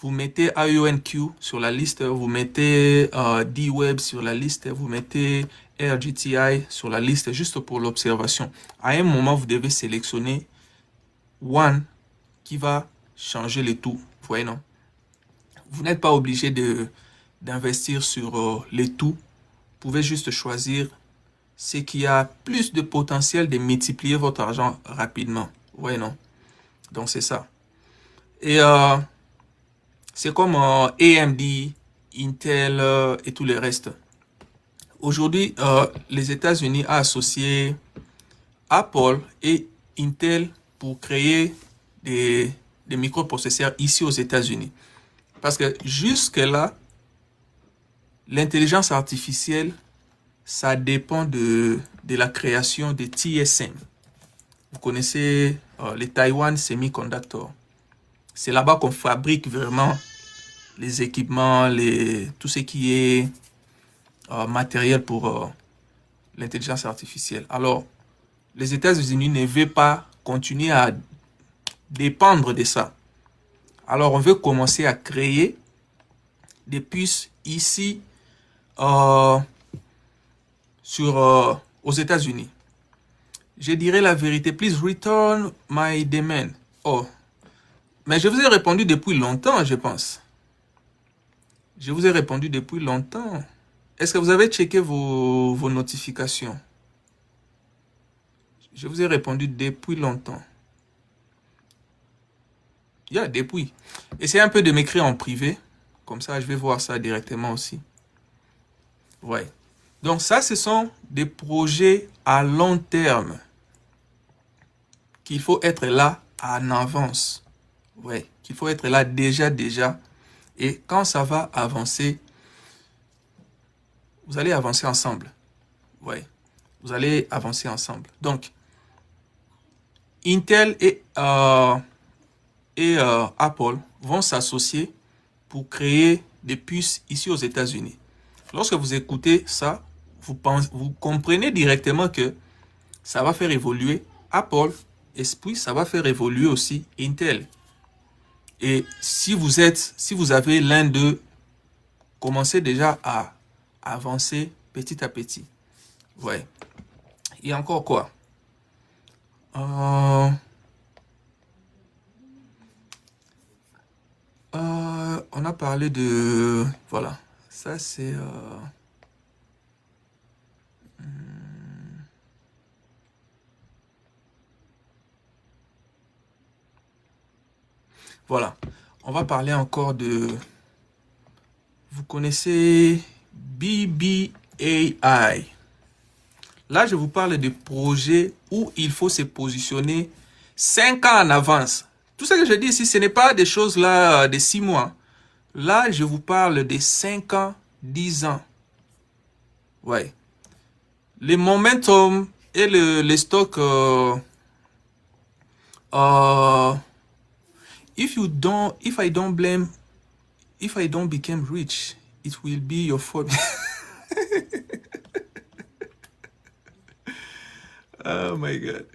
Vous mettez IONQ sur la liste, vous mettez D-Web sur la liste, vous mettez RGTI sur la liste juste pour l'observation. À un moment, vous devez sélectionner one qui va changer le tout. Vous voyez, non? Vous n'êtes pas obligé d'investir sur les tout. Vous pouvez juste choisir ce qui a plus de potentiel de multiplier votre argent rapidement. Vous voyez, non? Donc, c'est ça. Et c'est comme AMD, Intel et tout le reste. Aujourd'hui, les États-Unis ont associé Apple et Intel pour créer des microprocesseurs ici aux États-Unis. Parce que jusque-là, l'intelligence artificielle, ça dépend de la création de TSM. Vous connaissez les Taiwan Semiconductor. C'est là-bas qu'on fabrique vraiment les équipements, tout ce qui est matériel pour l'intelligence artificielle. Alors, les États-Unis ne veulent pas continuer à dépendre de ça. Alors, on veut commencer à créer des puces ici aux États-Unis. Je dirais la vérité. Please return my demand. Oh. Mais je vous ai répondu depuis longtemps, je pense. Je vous ai répondu depuis longtemps. Est-ce que vous avez checké vos notifications? Je vous ai répondu depuis longtemps. Depuis. Essayez un peu de m'écrire en privé. Comme ça, je vais voir ça directement aussi. Ouais. Donc ça, ce sont des projets à long terme. Qu'il faut être là en avance. Ouais. Qu'il faut être là déjà. Et quand ça va avancer, vous allez avancer ensemble. Ouais. Vous allez avancer ensemble. Donc, Intel et Apple vont s'associer pour créer des puces ici aux États-Unis. Lorsque vous écoutez ça, vous comprenez directement que ça va faire évoluer Apple et puis ça va faire évoluer aussi Intel. Et si vous avez l'un d'eux, commencez déjà à avancer petit à petit. Ouais. Il y a encore quoi? On a parlé de... Voilà. Ça, c'est... Voilà. On va parler encore de... Vous connaissez BBAI. Là, je vous parle de projets où il faut se positionner 5 ans en avance. Tout ce que je dis ici, ce n'est pas des choses là de 6 mois. Là, je vous parle de 5 ans, 10 ans. Ouais. Le momentum et les stocks, if I don't become rich, it will be your fault. Oh my God.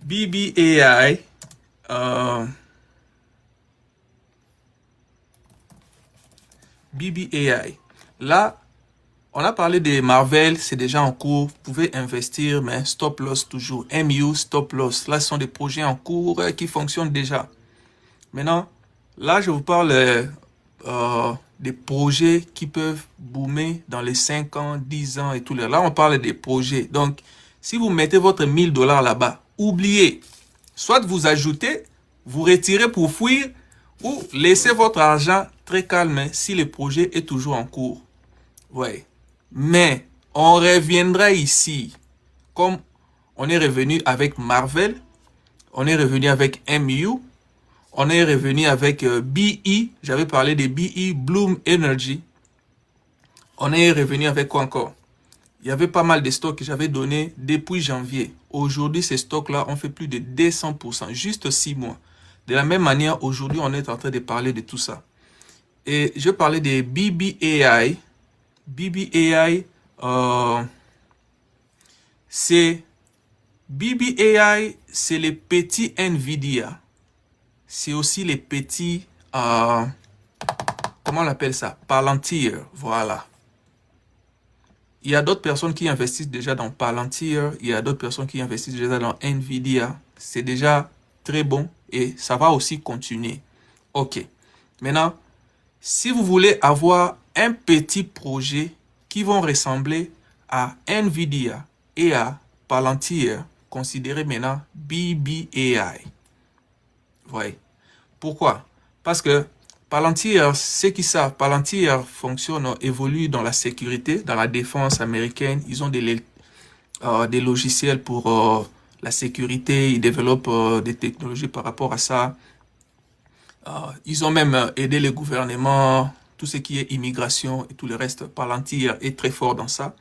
BBAI. BBAI. Là, on a parlé de Marvel, c'est déjà en cours. Vous pouvez investir, mais stop loss toujours. MU, stop loss. Là, ce sont des projets en cours qui fonctionnent déjà. Maintenant, là, je vous parle des projets qui peuvent boomer dans les 5 ans, 10 ans et tout. Là, on parle des projets. Donc, si vous mettez votre 1000 $ là-bas, oubliez. Soit vous ajoutez, vous retirez pour fuir, ou laissez votre argent très calme si le projet est toujours en cours. Ouais. Mais on reviendra ici. Comme on est revenu avec Marvel, on est revenu avec MU, on est revenu avec BE, j'avais parlé de BE, Bloom Energy. On est revenu avec quoi encore? Il y avait pas mal de stocks que j'avais donné depuis janvier. Aujourd'hui, ces stocks-là ont fait plus de 200%, juste 6 mois. De la même manière, aujourd'hui, on est en train de parler de tout ça. Et je parlais de BBAI. BBAI, c'est les petits Nvidia. C'est aussi les petits, comment on appelle ça? Palantir, voilà. Il y a d'autres personnes qui investissent déjà dans Palantir. Il y a d'autres personnes qui investissent déjà dans Nvidia. C'est déjà très bon et ça va aussi continuer. Ok. Maintenant, si vous voulez avoir un petit projet qui vont ressembler à Nvidia et à Palantir, considérez maintenant BBAI. Ouais. Pourquoi? Parce que Palantir, ceux qui savent, Palantir fonctionne, évolue dans la sécurité, dans la défense américaine. Ils ont des logiciels pour la sécurité. Ils développent des technologies par rapport à ça. Ils ont même aidé le gouvernement, tout ce qui est immigration et tout le reste. Palantir est très fort dans ça.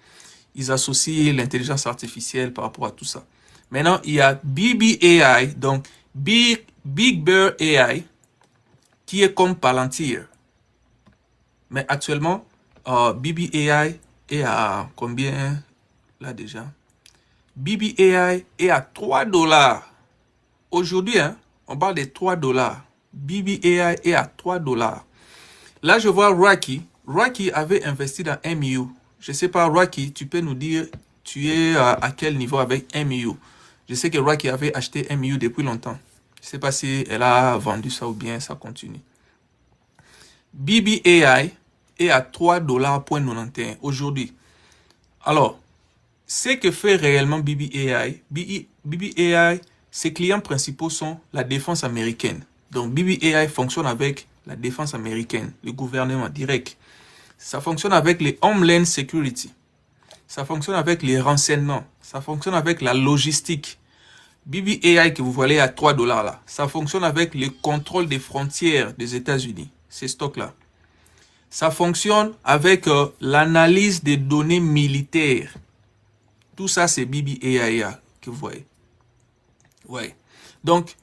Ils associent l'intelligence artificielle par rapport à tout ça. Maintenant, il y a BBAI, donc Big Bear AI, qui est comme Palantir. Mais actuellement, BBAI est à combien là déjà? BBAI est à 3 $. Aujourd'hui, hein, on parle de 3 $. BBAI est à 3 $. Là, je vois Rocky. Rocky avait investi dans MU. Je ne sais pas, Rocky, tu peux nous dire, tu es à quel niveau avec MU? Je sais que Rocky avait acheté MU depuis longtemps. Je ne sais pas si elle a vendu ça ou bien ça continue. BBAI est à 3 $,91 aujourd'hui. Alors, ce que fait réellement BBAI, ses clients principaux sont la défense américaine. Donc, BBAI fonctionne avec la défense américaine, le gouvernement direct. Ça fonctionne avec les Homeland Security. Ça fonctionne avec les renseignements. Ça fonctionne avec la logistique. BBAI que vous voyez à 3 $ là, ça fonctionne avec le contrôle des frontières des États-Unis, ces stocks-là. Ça fonctionne avec l'analyse des données militaires. Tout ça, c'est BBAI que vous voyez. Ouais. Donc,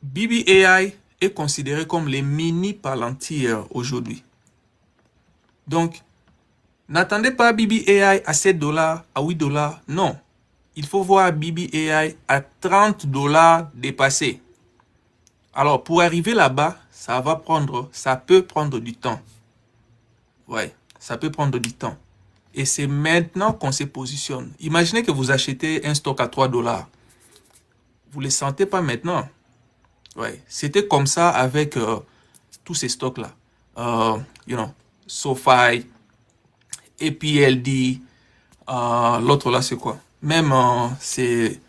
BBAI est considéré comme les mini Palantir aujourd'hui. Donc, n'attendez pas BBAI à 7 $, à 8 $. Non. Il faut voir BBAI à 30 $ dépassé. Alors, pour arriver là-bas, ça peut prendre du temps. Ouais, ça peut prendre du temps. Et c'est maintenant qu'on se positionne. Imaginez que vous achetez un stock à 3 $. Vous ne le sentez pas maintenant. Ouais, c'était comme ça avec tous ces stocks-là. SoFi, APLD, l'autre là, c'est quoi? Même c'est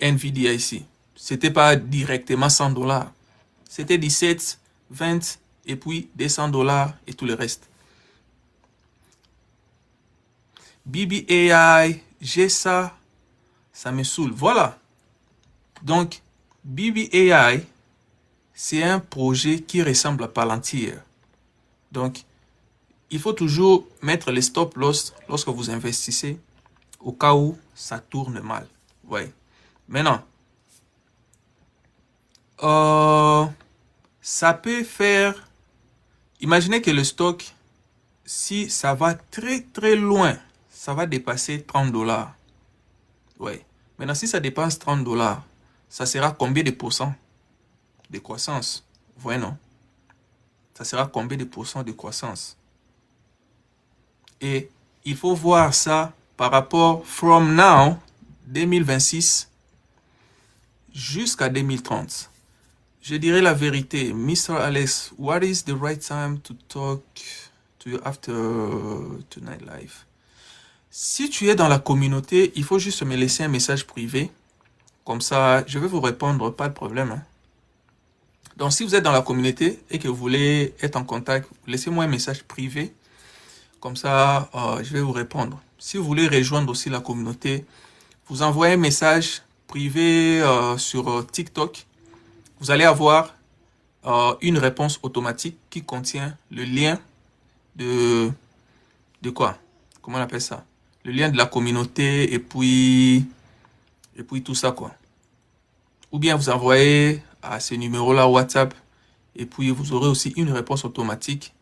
Nvidia ici. C'était pas directement 100 $. C'était 17, 20 et puis des 100 $ et tout le reste. BBAI, j'ai ça, ça me saoule. Voilà. Donc, BBAI, c'est un projet qui ressemble à Palantir. Donc, il faut toujours mettre les stop loss lorsque vous investissez. au cas où ça tourne mal. Ouais. Maintenant, ça peut faire... Imaginez que le stock, si ça va très très loin, ça va dépasser 30 dollars. Ouais. Maintenant, si ça dépasse 30 dollars, ça sera combien de pourcents de croissance? Vous voyez, non? Ça sera combien de pourcents de croissance? Et il faut voir ça par rapport from now, 2026, jusqu'à 2030. Je dirais la vérité. Mr. Alex, what is the right time to talk to you after tonight live? Si tu es dans la communauté, il faut juste me laisser un message privé. Comme ça, je vais vous répondre, pas de problème. Hein. Donc, si vous êtes dans la communauté et que vous voulez être en contact, laissez-moi un message privé. Comme ça, je vais vous répondre. Si vous voulez rejoindre aussi la communauté, vous envoyez un message privé sur TikTok. Vous allez avoir une réponse automatique qui contient le lien de quoi? Comment on appelle ça? Le lien de la communauté et puis tout ça quoi. Ou bien vous envoyez à ce numéro-là WhatsApp et puis vous aurez aussi une réponse automatique.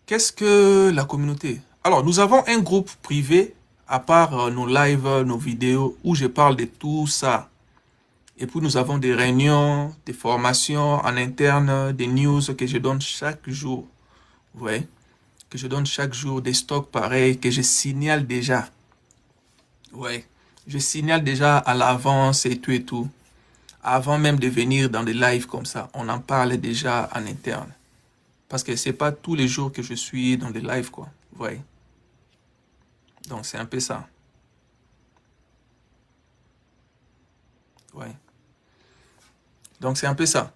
Qu'est-ce que la communauté? Alors, nous avons un groupe privé à part nos lives, nos vidéos où je parle de tout ça. Et puis, nous avons des réunions, des formations en interne, des news que je donne chaque jour. Vous voyez? Que je donne chaque jour, des stocks pareils, que je signale déjà. Ouais. Je signale déjà à l'avance et tout et tout. Avant même de venir dans des lives comme ça, on en parle déjà en interne. Parce que c'est pas tous les jours que je suis dans des lives, quoi. Vous voyez? Donc, c'est un peu ça. Ouais. Donc, c'est un peu ça.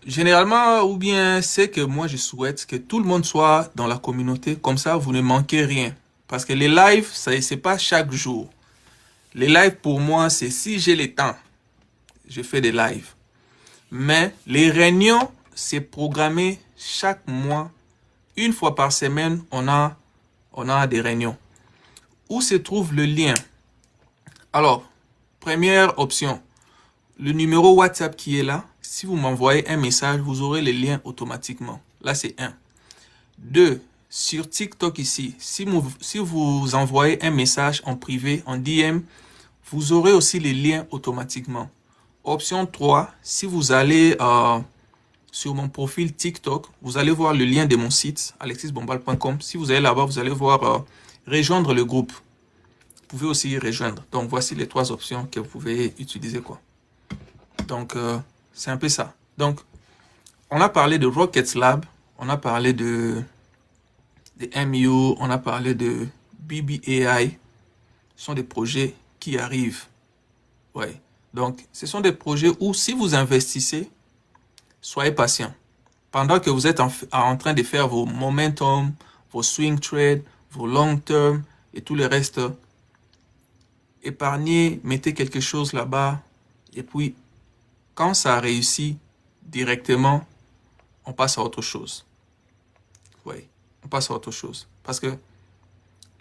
Généralement, ou bien, c'est que moi, je souhaite que tout le monde soit dans la communauté. Comme ça, vous ne manquez rien. Parce que les lives, c'est pas chaque jour. Les lives, pour moi, c'est si j'ai le temps, je fais des lives. Mais les réunions, c'est programmé chaque mois. Une fois par semaine, on a des réunions. Où se trouve le lien? Alors, première option, le numéro WhatsApp qui est là. Si vous m'envoyez un message, vous aurez le lien automatiquement. Là, c'est 1. 2. Sur TikTok ici, si vous envoyez un message en privé, en DM, vous aurez aussi les liens automatiquement. Option 3, si vous allez sur mon profil TikTok, vous allez voir le lien de mon site, alexisbombal.com. Si vous allez là-bas, vous allez voir rejoindre le groupe. Vous pouvez aussi y rejoindre. Donc, voici les 3 options que vous pouvez utiliser, quoi. Donc, c'est un peu ça. Donc, on a parlé de Rockets Lab, on a parlé de MU, on a parlé de BBAI. Ce sont des projets qui arrivent. Ouais. Donc, ce sont des projets où si vous investissez, soyez patient. Pendant que vous êtes en train de faire vos momentum, vos swing trades, vos long term et tout le reste, épargnez, mettez quelque chose là-bas. Et puis, quand ça réussit directement, on passe à autre chose. Oui, on passe à autre chose. Parce que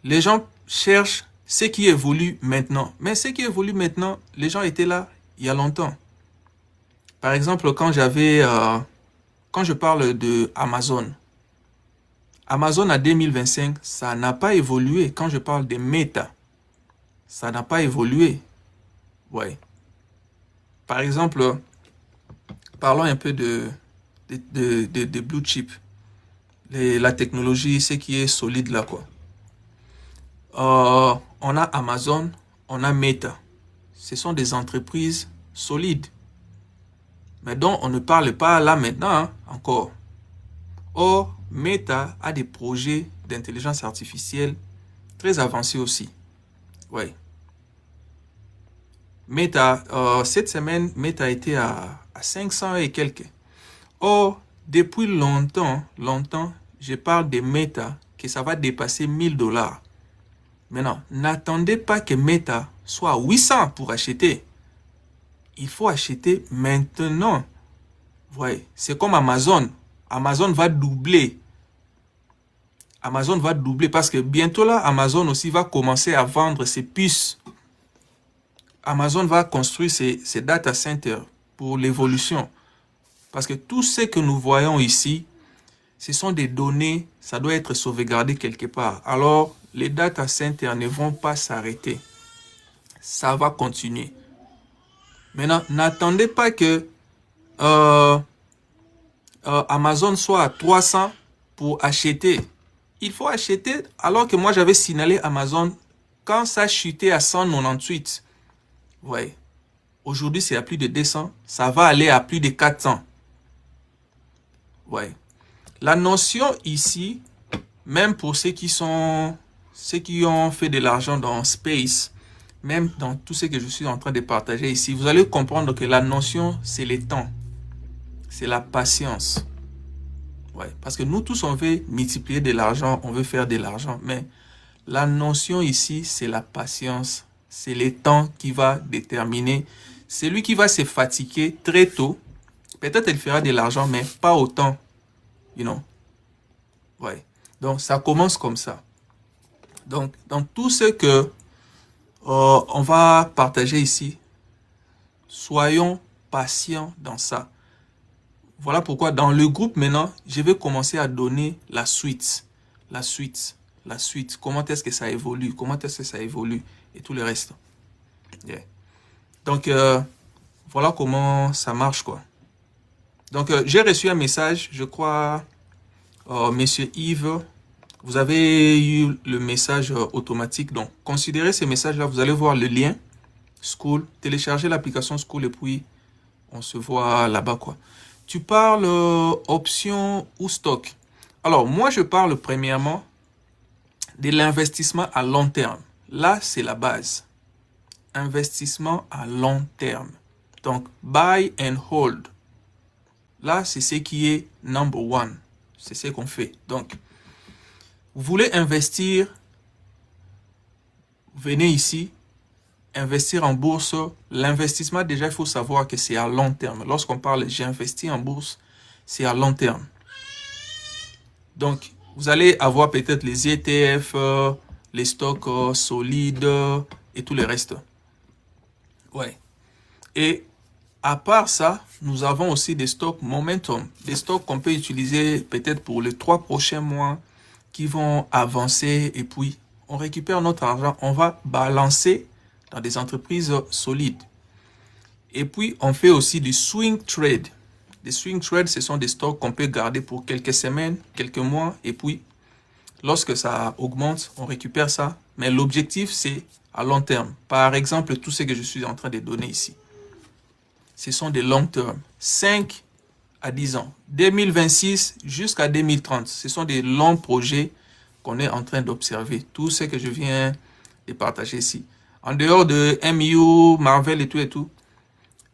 les gens cherchent ce qui évolue maintenant. Mais ce qui évolue maintenant, les gens étaient là il y a longtemps. Par exemple, quand je parle de Amazon, Amazon à 2025, ça n'a pas évolué. Quand je parle de Meta, ça n'a pas évolué. Ouais. Par exemple, parlons un peu de blue chip. La technologie, ce qui est solide là, quoi. On a Amazon, on a Meta. Ce sont des entreprises solides. Mais dont on ne parle pas là maintenant, hein, encore. Or, Meta a des projets d'intelligence artificielle très avancés aussi. Oui. Meta, cette semaine, Meta était à 500 et quelques. Or, depuis longtemps, je parle de Meta, que ça va dépasser 1000 dollars. Maintenant, n'attendez pas que Meta soit à 800 pour acheter. Il faut acheter maintenant. Ouais, c'est comme Amazon. Amazon va doubler. Amazon va doubler parce que bientôt là, Amazon aussi va commencer à vendre ses puces. Amazon va construire ses data centers pour l'évolution. Parce que tout ce que nous voyons ici, ce sont des données, ça doit être sauvegardé quelque part. Alors, les data centers ne vont pas s'arrêter. Ça va continuer. Maintenant, n'attendez pas que Amazon soit à 300 pour acheter. Il faut acheter, alors que moi j'avais signalé Amazon quand ça chutait à 198. Ouais. Aujourd'hui, c'est à plus de 200. Ça va aller à plus de 400. Ouais. La notion ici, même pour ceux qui ont fait de l'argent dans Space, même dans tout ce que je suis en train de partager ici, vous allez comprendre que la notion, c'est le temps. C'est la patience. Ouais. Parce que nous tous, on veut multiplier de l'argent, on veut faire de l'argent. Mais la notion ici, c'est la patience. C'est le temps qui va déterminer. Celui qui va se fatiguer très tôt, peut-être il fera de l'argent, mais pas autant. You know. Ouais. Donc, ça commence comme ça. Donc, dans tout ce que on va partager ici, soyons patients dans ça. Voilà pourquoi dans le groupe maintenant, je vais commencer à donner la suite. La suite. La suite. Comment est-ce que ça évolue? Comment est-ce que ça évolue? Et tout le reste. Yeah. Donc, voilà comment ça marche, quoi. Donc, j'ai reçu un message, je crois, Monsieur Yves, vous avez eu le message automatique. Donc, considérez ces messages-là, vous allez voir le lien, School, téléchargez l'application School et puis on se voit là-bas, quoi. Tu parles option ou stock. Alors, moi, je parle premièrement de l'investissement à long terme. Là, c'est la base. Investissement à long terme. Donc, buy and hold. Là, c'est ce qui est number one. C'est ce qu'on fait. Donc, vous voulez investir, venez ici, investir en bourse. L'investissement, déjà, il faut savoir que c'est à long terme. Lorsqu'on parle j'ai investi en bourse, c'est à long terme. Donc, vous allez avoir peut-être les ETF, les stocks solides et tout le reste. Ouais. Et à part ça, nous avons aussi des stocks momentum. Des stocks qu'on peut utiliser peut-être pour les 3 prochains mois qui vont avancer et puis on récupère notre argent. On va balancer dans des entreprises solides. Et puis, on fait aussi du swing trade. Des swing trades, ce sont des stocks qu'on peut garder pour quelques semaines, quelques mois. Et puis, lorsque ça augmente, on récupère ça. Mais l'objectif, c'est à long terme. Par exemple, tout ce que je suis en train de donner ici. Ce sont des long term. 5 à 10 ans. 2026 jusqu'à 2030. Ce sont des longs projets qu'on est en train d'observer. Tout ce que je viens de partager ici. En dehors de MU, Marvel et tout,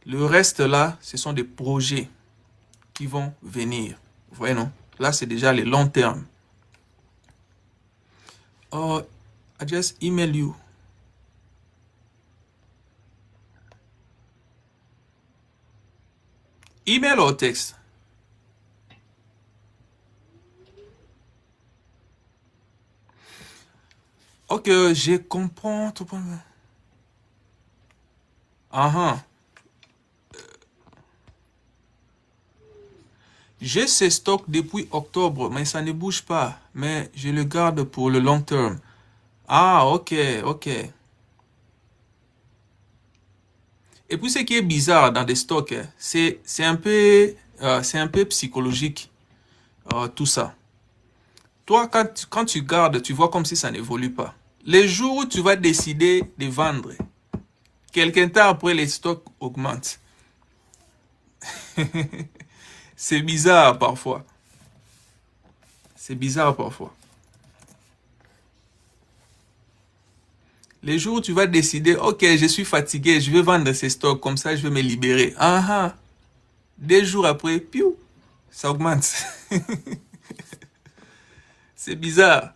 le reste là, ce sont des projets qui vont venir. Vous voyez, non? Là, c'est déjà les long termes. Oh, I just email you. Email ou texte? Ok, je comprends. J'ai ces stocks depuis octobre, mais ça ne bouge pas. Mais je le garde pour le long terme. Ah, ok, ok. Et puis, ce qui est bizarre dans des stocks, c'est un peu psychologique, tout ça. Toi, quand tu gardes, tu vois comme si ça n'évolue pas. Les jours où tu vas décider de vendre, quelques temps après, les stocks augmentent. C'est bizarre parfois. C'est bizarre parfois. Les jours où tu vas décider, ok, je suis fatigué, je vais vendre ces stocks, comme ça je vais me libérer. Ah ah. 2 jours après, piou, ça augmente. C'est bizarre.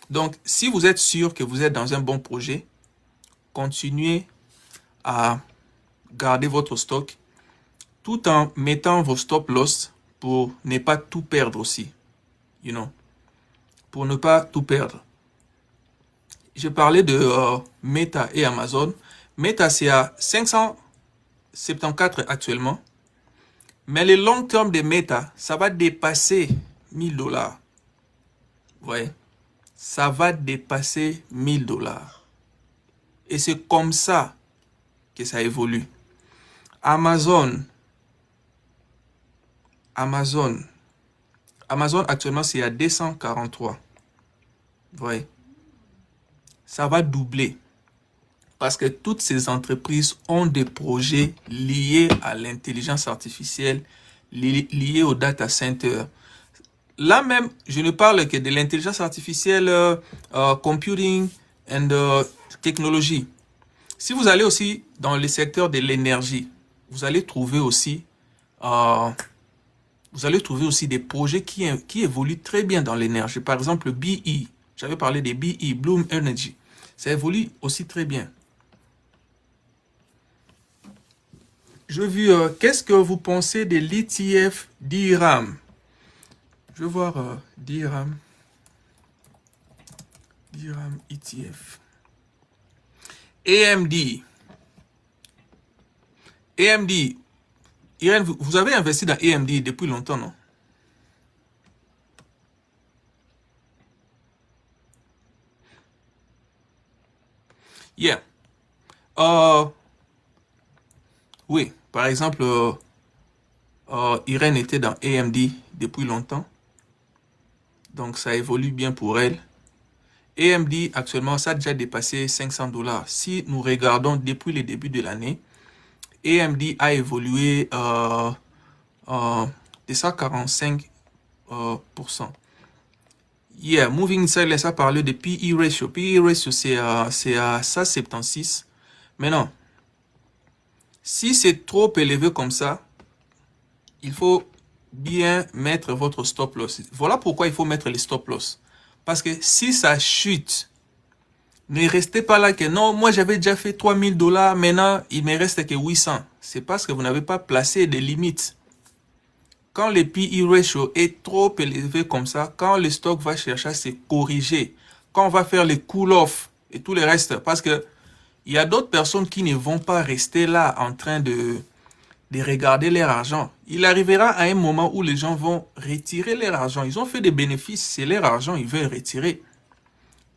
Donc, si vous êtes sûr que vous êtes dans un bon projet, continuez à garder votre stock tout en mettant vos stop loss pour ne pas tout perdre aussi. You know, pour ne pas tout perdre. Je parlais de Meta et Amazon. Meta, c'est à 574 actuellement. Mais le long terme de Meta, ça va dépasser 1000 dollars. Vous voyez? Ça va dépasser 1000 dollars. Et c'est comme ça que ça évolue. Amazon actuellement, c'est à 243. Vous voyez? Ça va doubler. Parce que toutes ces entreprises ont des projets liés à l'intelligence artificielle, liés au data center. Là même, je ne parle que de l'intelligence artificielle, computing and technologie. Si vous allez aussi dans le secteur de l'énergie, vous allez trouver aussi des projets qui évoluent très bien dans l'énergie. Par exemple, BE. J'avais parlé des BE, Bloom Energy. Ça évolue aussi très bien. Je veux vu, qu'est-ce que vous pensez de l'ETF DRAM? Je vais voir DRAM ETF. AMD. Irène, vous avez investi dans AMD depuis longtemps, non? Yeah. Oui, par exemple, Irène était dans AMD depuis longtemps. Donc, ça évolue bien pour elle. AMD, actuellement, ça a déjà dépassé 500 dollars. Si nous regardons depuis le début de l'année, AMD a évolué de 145%. Yeah, Moving Inside laisse à parler de PE ratio. PE ratio, c'est à 176. Mais non, si c'est trop élevé comme ça, il faut bien mettre votre stop loss. Voilà pourquoi il faut mettre les stop loss. Parce que si ça chute, ne restez pas là que non, moi j'avais déjà fait 3000 dollars, maintenant il me reste que 800. C'est parce que vous n'avez pas placé des limites. Quand le PE ratio est trop élevé comme ça, quand le stock va chercher à se corriger, quand on va faire les cool-off et tout le reste, parce que il y a d'autres personnes qui ne vont pas rester là en train de regarder leur argent. Il arrivera à un moment où les gens vont retirer leur argent. Ils ont fait des bénéfices, c'est leur argent, ils veulent retirer.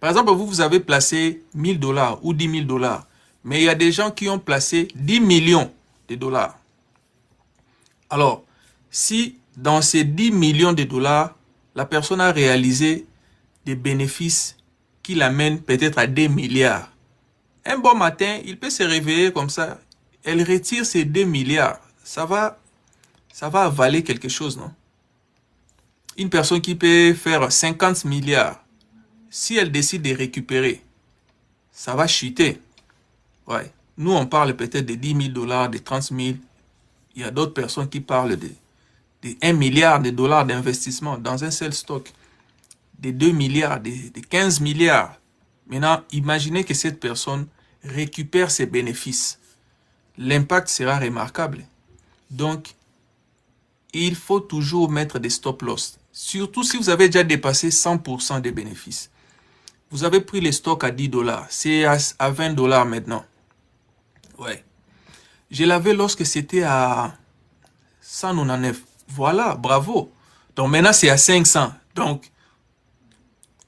Par exemple, vous avez placé 1000 dollars ou 10 000 dollars, mais il y a des gens qui ont placé 10 millions de dollars. Alors, si dans ces 10 millions de dollars, la personne a réalisé des bénéfices qui l'amènent peut-être à des milliards, un bon matin, il peut se réveiller comme ça, elle retire ces 2 milliards. Ça va avaler quelque chose, non? Une personne qui peut faire 50 milliards, si elle décide de récupérer, ça va chuter. Ouais. Nous, on parle peut-être de 10 000 dollars, de 30 000. Il y a d'autres personnes qui parlent de 1 milliard de dollars d'investissement dans un seul stock, de 2 milliards, de 15 milliards. Maintenant, imaginez que cette personne récupère ses bénéfices. L'impact sera remarquable. Donc, il faut toujours mettre des stop loss. Surtout si vous avez déjà dépassé 100% des bénéfices. Vous avez pris les stocks à 10 dollars. C'est à 20 dollars maintenant. Ouais. Je l'avais lorsque c'était à 199. Voilà, bravo. Donc maintenant, c'est à 500. Donc,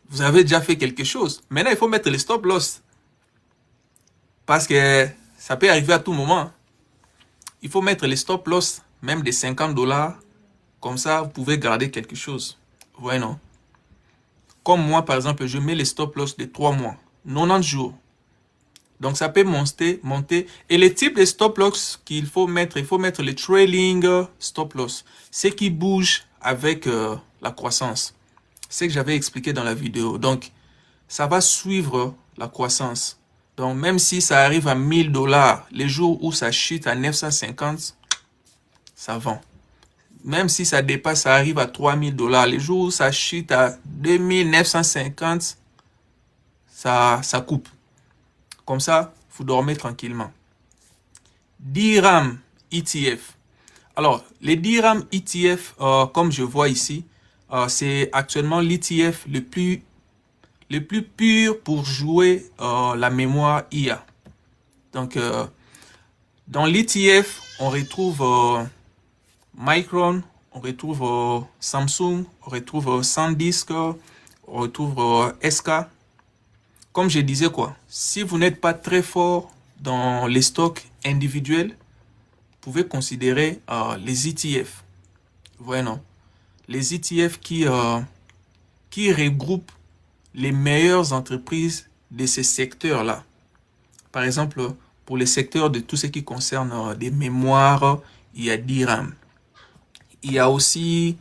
vous avez déjà fait quelque chose. Maintenant, il faut mettre les stop loss. Parce que ça peut arriver à tout moment. Il faut mettre les stop loss, même des 50 dollars. Comme ça, vous pouvez garder quelque chose. Vous voyez, non? Comme moi, par exemple, je mets les stop loss de 3 mois. 90 jours. Donc, ça peut monter. Et le type de stop loss qu'il faut mettre, il faut mettre le trailing stop loss. C'est qui bouge avec la croissance. C'est ce que j'avais expliqué dans la vidéo. Donc, ça va suivre la croissance. Donc, même si ça arrive à 1000 dollars, les jours où ça chute à 950, ça vend. Même si ça dépasse, ça arrive à 3000 dollars, les jours où ça chute à 2950, ça coupe. Comme ça, vous dormez tranquillement. DRAM ETF. Alors, les DRAM ETF, comme je vois ici, c'est actuellement l'ETF le plus pur pour jouer la mémoire IA. Donc, dans l'ETF, on retrouve Micron, on retrouve Samsung, on retrouve SanDisk, on retrouve SK. Comme je disais quoi, si vous n'êtes pas très fort dans les stocks individuels, vous pouvez considérer les ETF. Vous voyez, non? Les ETF qui regroupent les meilleures entreprises de ces secteurs-là. Par exemple, pour les secteurs de tout ce qui concerne des mémoires, il y a DRAM. Il y a aussi,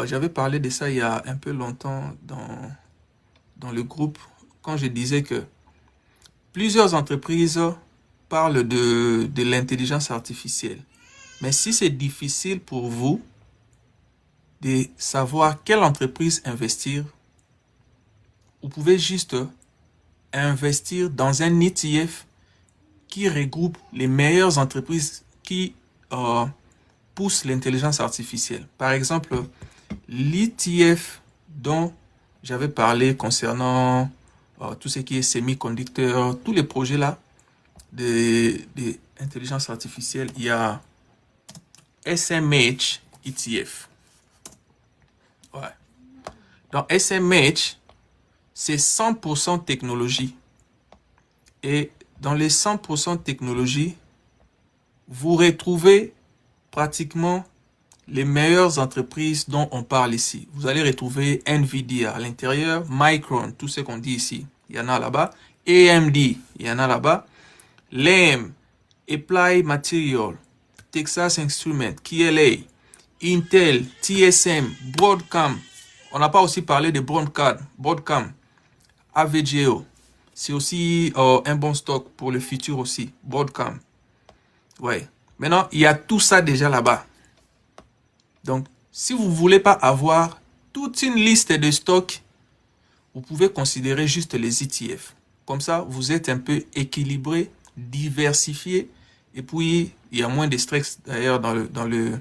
j'avais parlé de ça il y a un peu longtemps dans le groupe, quand je disais que plusieurs entreprises parlent de l'intelligence artificielle. Mais si c'est difficile pour vous de savoir quelle entreprise investir, vous pouvez juste investir dans un ETF qui regroupe les meilleures entreprises qui poussent l'intelligence artificielle. Par exemple, l'ETF dont j'avais parlé concernant tout ce qui est semi-conducteurs, tous les projets là d'intelligence artificielle, il y a SMH ETF. Ouais. Dans SMH, c'est 100% technologie. Et dans les 100% technologie, vous retrouvez pratiquement les meilleures entreprises dont on parle ici. Vous allez retrouver Nvidia à l'intérieur, Micron, tout ce qu'on dit ici, il y en a là-bas. AMD, il y en a là-bas. Lam, Applied Materials, Texas Instruments, KLA, Intel, TSM, Broadcom. On n'a pas aussi parlé de Broadcom, AVGO. C'est aussi un bon stock pour le futur aussi, Broadcom. Ouais. Maintenant, il y a tout ça déjà là-bas. Donc, si vous ne voulez pas avoir toute une liste de stocks, vous pouvez considérer juste les ETF. Comme ça, vous êtes un peu équilibré, diversifié. Et puis, il y a moins de stress d'ailleurs dans les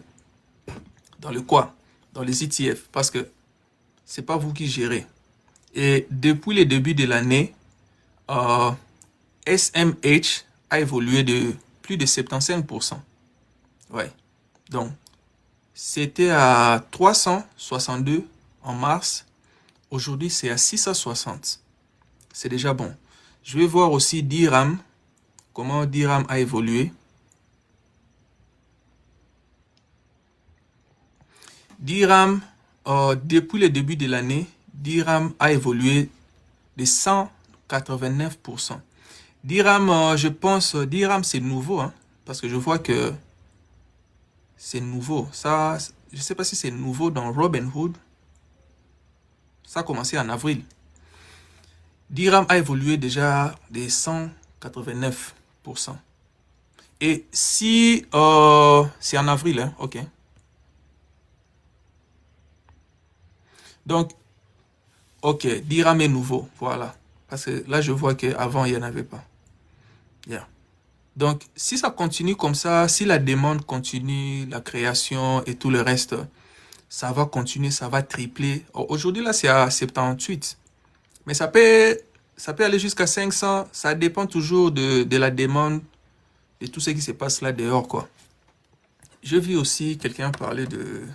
ETF. Parce que ce n'est pas vous qui gérez. Et depuis le début de l'année, SMH a évolué de plus de 75%. Ouais. Donc, c'était à 362 en mars. Aujourd'hui, c'est à 660. C'est déjà bon. Je vais voir aussi DRAM. Comment DRAM a évolué. DRAM, depuis le début de l'année, DRAM a évolué de 189%. DRAM, je pense, DRAM c'est nouveau, hein, parce que je vois que c'est nouveau. Ça, je ne sais pas si c'est nouveau dans Robinhood. Ça a commencé en avril. DRAM a évolué déjà de 189%. Et si c'est en avril, hein, ok. Donc, ok, DRAM est nouveau, voilà. Parce que là, je vois qu'avant, il n'y en avait pas. Yeah. Donc, si ça continue comme ça, si la demande continue, la création et tout le reste, ça va continuer, ça va tripler. Aujourd'hui, là, c'est à 78. Mais ça peut aller jusqu'à 500. Ça dépend toujours de la demande, de tout ce qui se passe là dehors, quoi. Je vis aussi quelqu'un parler de...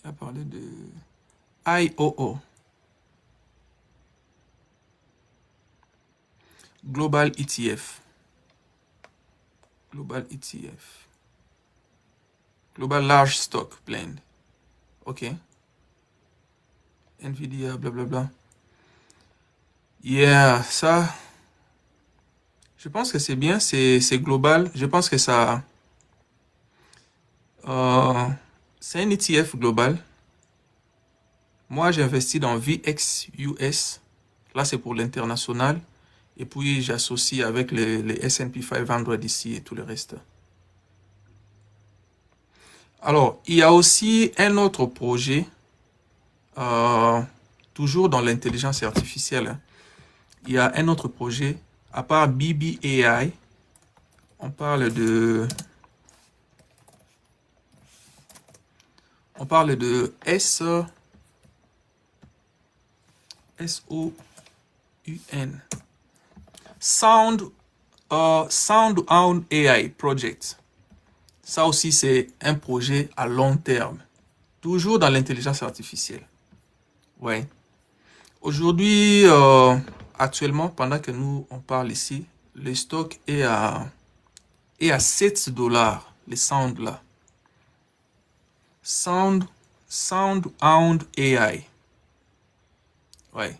il a parlé de IOO. Global ETF. Global ETF. Global Large Stock Blend. OK. Nvidia, blablabla. Yeah, ça... Je pense que c'est bien, c'est global. Je pense que ça... c'est un ETF global. Moi, j'investis dans VXUS. Là, c'est pour l'international. Et puis, j'associe avec les S&P 500 ici et tout le reste. Alors, il y a aussi un autre projet, toujours dans l'intelligence artificielle. Il y a un autre projet à part BBAI, on parle de SOUN. Sound AI Project. Ça aussi, c'est un projet à long terme. Toujours dans l'intelligence artificielle. Ouais. Aujourd'hui, actuellement, pendant que nous, on parle ici, le stock est à 7 $, les sound là. SoundHound AI. Ouais.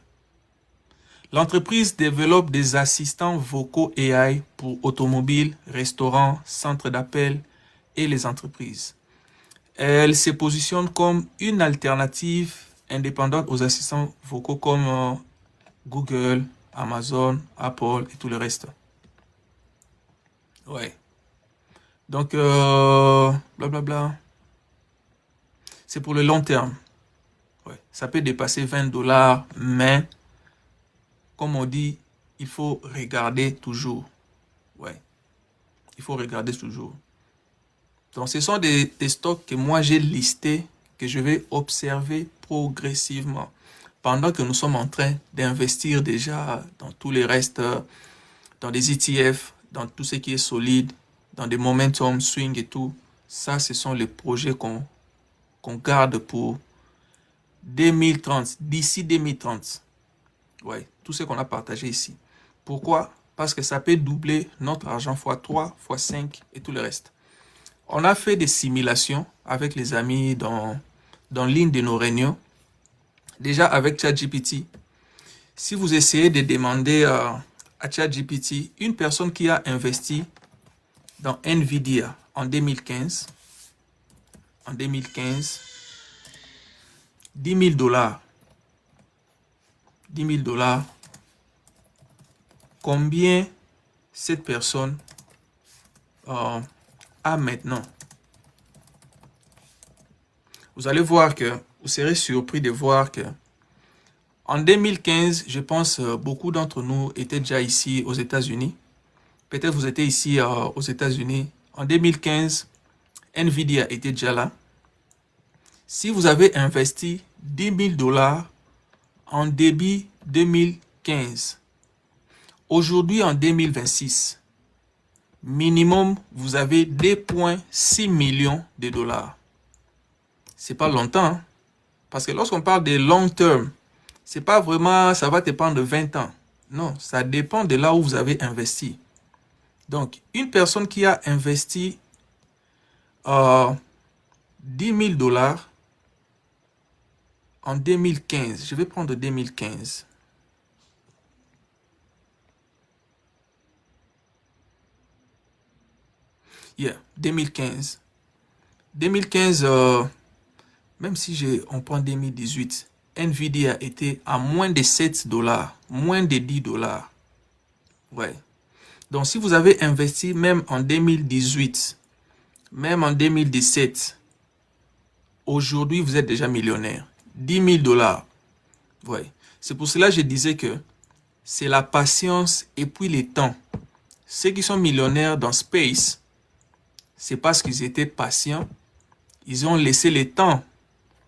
L'entreprise développe des assistants vocaux AI pour automobiles, restaurants, centres d'appel et les entreprises. Elle se positionne comme une alternative indépendante aux assistants vocaux comme Google, Amazon, Apple et tout le reste. Ouais. Donc, blablabla. C'est pour le long terme. Ouais. Ça peut dépasser 20 $, mais comme on dit, il faut regarder toujours. Ouais. Il faut regarder toujours. Donc, ce sont des stocks que moi j'ai listés, que je vais observer progressivement. Pendant que nous sommes en train d'investir déjà dans tous les restes, dans des ETF, dans tout ce qui est solide, dans des momentum, swing et tout. Ça, ce sont les projets qu'on garde pour 2030, d'ici 2030. Ouais, tout ce qu'on a partagé ici. Pourquoi? Parce que ça peut doubler notre argent x3, x5 et tout le reste. On a fait des simulations avec les amis dans l'une de nos réunions. Déjà avec ChatGPT. Si vous essayez de demander à ChatGPT, une personne qui a investi dans Nvidia en 2015, 10 000 $, 10 000 $, combien cette personne a maintenant? Vous allez voir que vous serez surpris de voir que en 2015, je pense beaucoup d'entre nous étaient déjà ici aux États-Unis. Peut-être vous étiez ici aux États-Unis. En 2015, Nvidia était déjà là. Si vous avez investi 10 000 $ en début 2015, aujourd'hui en 2026, minimum, vous avez 2,6 millions de dollars. C'est pas longtemps, hein? Parce que lorsqu'on parle de long terme, c'est pas vraiment, ça va dépendre de 20 ans. Non, ça dépend de là où vous avez investi. Donc, une personne qui a investi 10 000 $ en 2015, je vais prendre 2015. Yeah, 2015. 2015, même si on prend 2018, Nvidia était à moins de 7 $, moins de 10 $. Ouais. Donc, si vous avez investi même en 2018, même en 2017, aujourd'hui, vous êtes déjà millionnaire. 10 000 $. Ouais. C'est pour cela que je disais que c'est la patience et puis le temps. Ceux qui sont millionnaires dans Space, c'est parce qu'ils étaient patients. Ils ont laissé le temps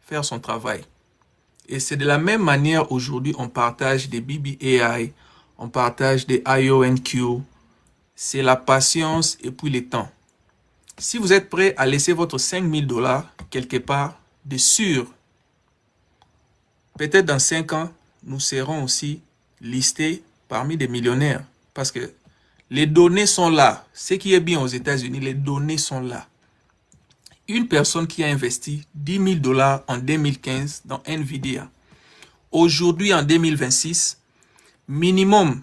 faire son travail. Et c'est de la même manière aujourd'hui, on partage des BBAI, on partage des IONQ. C'est la patience et puis le temps. Si vous êtes prêt à laisser votre 5 000 $ quelque part, de sûr, peut-être dans 5 ans, nous serons aussi listés parmi des millionnaires. Parce que les données sont là. Ce qui est bien aux États-Unis, les données sont là. Une personne qui a investi 10 000 $ en 2015 dans Nvidia, aujourd'hui en 2026, minimum,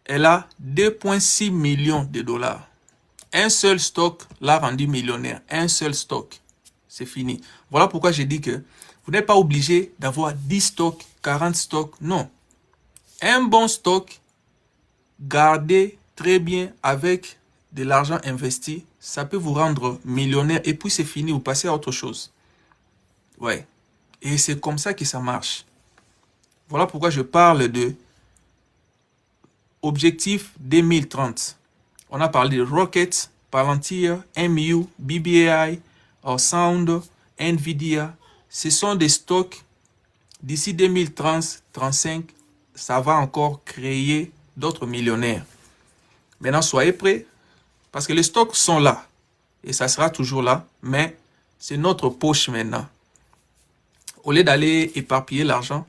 elle a 2,6 millions de dollars. Un seul stock l'a rendu millionnaire. Un seul stock. C'est fini. Voilà pourquoi j'ai dit que vous n'êtes pas obligé d'avoir 10 stocks, 40 stocks. Non. Un bon stock, gardé très bien avec de l'argent investi, ça peut vous rendre millionnaire et puis c'est fini, vous passez à autre chose. Ouais. Et c'est comme ça que ça marche. Voilà pourquoi je parle de objectif 2030. On a parlé de Rocket, Palantir, MU, BBAI, Sound, Nvidia. Ce sont des stocks d'ici 2030-35, ça va encore créer d'autres millionnaires. Maintenant, soyez prêts parce que les stocks sont là et ça sera toujours là, mais c'est notre poche maintenant. Au lieu d'aller éparpiller l'argent,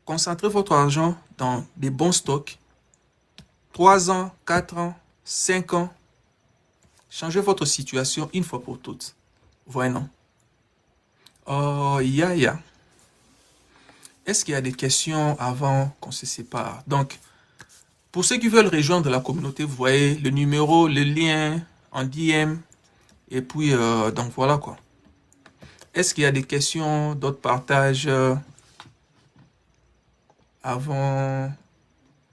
concentrez votre argent dans des bons stocks. 3 ans, 4 ans, 5 ans. Changez votre situation une fois pour toutes. Voyez, non? Oh, ya. Est-ce qu'il y a des questions avant qu'on se sépare? Donc, pour ceux qui veulent rejoindre la communauté, vous voyez le numéro, le lien en DM. Et puis, donc voilà quoi. Est-ce qu'il y a des questions, d'autres partages avant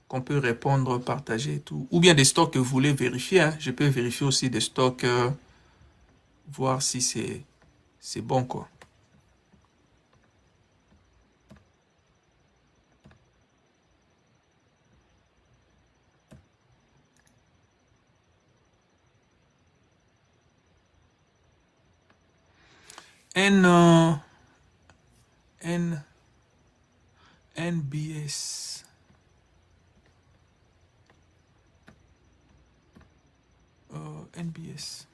qu'on peut répondre, partager et tout? Ou bien des stocks que vous voulez vérifier. Hein? Je peux vérifier aussi des stocks, voir si c'est bon quoi. NBS. NBS.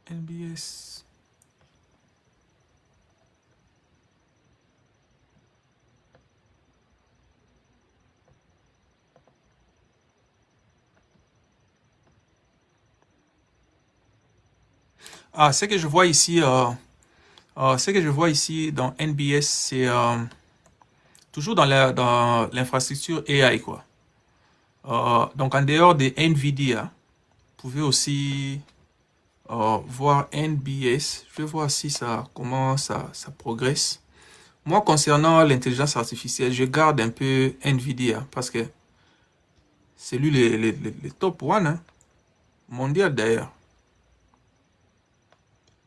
NBS. Ah, ce que je vois ici, dans NBS, c'est toujours dans l'infrastructure AI, quoi. Donc, en dehors de NVIDIA, vous pouvez aussi voir NBS. Je vais voir si comment ça progresse. Moi, concernant l'intelligence artificielle, je garde un peu NVIDIA parce que c'est lui le top one, hein, mondial d'ailleurs.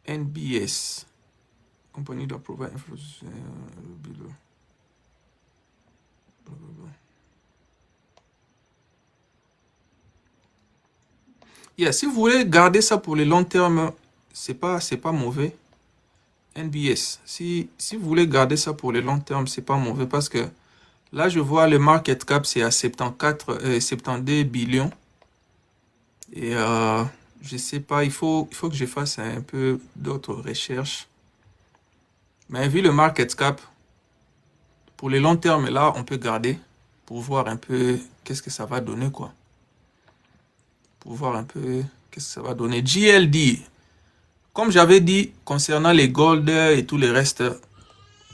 NBS, compagnie doit provide infrastructure. Yeah, si vous voulez garder ça pour le long terme, c'est pas mauvais. NBS, si vous voulez garder ça pour le long terme, c'est pas mauvais parce que là, je vois le market cap, c'est à 72 billions. Et je sais pas, il faut que je fasse un peu d'autres recherches. Mais vu le market cap, pour le long terme, là, on peut garder pour voir un peu qu'est-ce que ça va donner, quoi. Pour voir un peu qu'est-ce que ça va donner. GLD, comme j'avais dit, concernant les gold et tout le reste,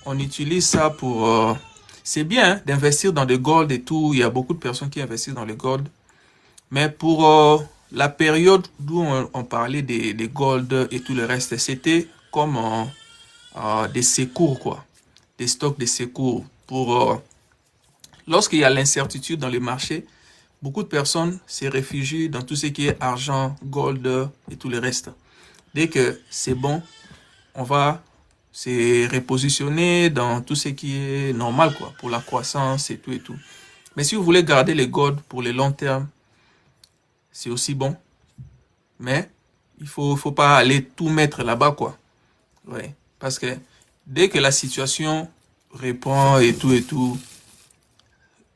on utilise ça pour... c'est bien hein, d'investir dans des gold et tout. Il y a beaucoup de personnes qui investissent dans les gold. Mais pour la période d'où on parlait des gold et tout le reste, c'était comme des secours, quoi. Des stocks de secours. Pour lorsqu'il y a l'incertitude dans le marché, beaucoup de personnes se réfugient dans tout ce qui est argent, gold et tout le reste. Dès que c'est bon, on va se repositionner dans tout ce qui est normal, quoi, pour la croissance et tout et tout. Mais si vous voulez garder les gold pour le long terme, c'est aussi bon. Mais il faut pas aller tout mettre là-bas, quoi. Ouais. Parce que dès que la situation répond et tout,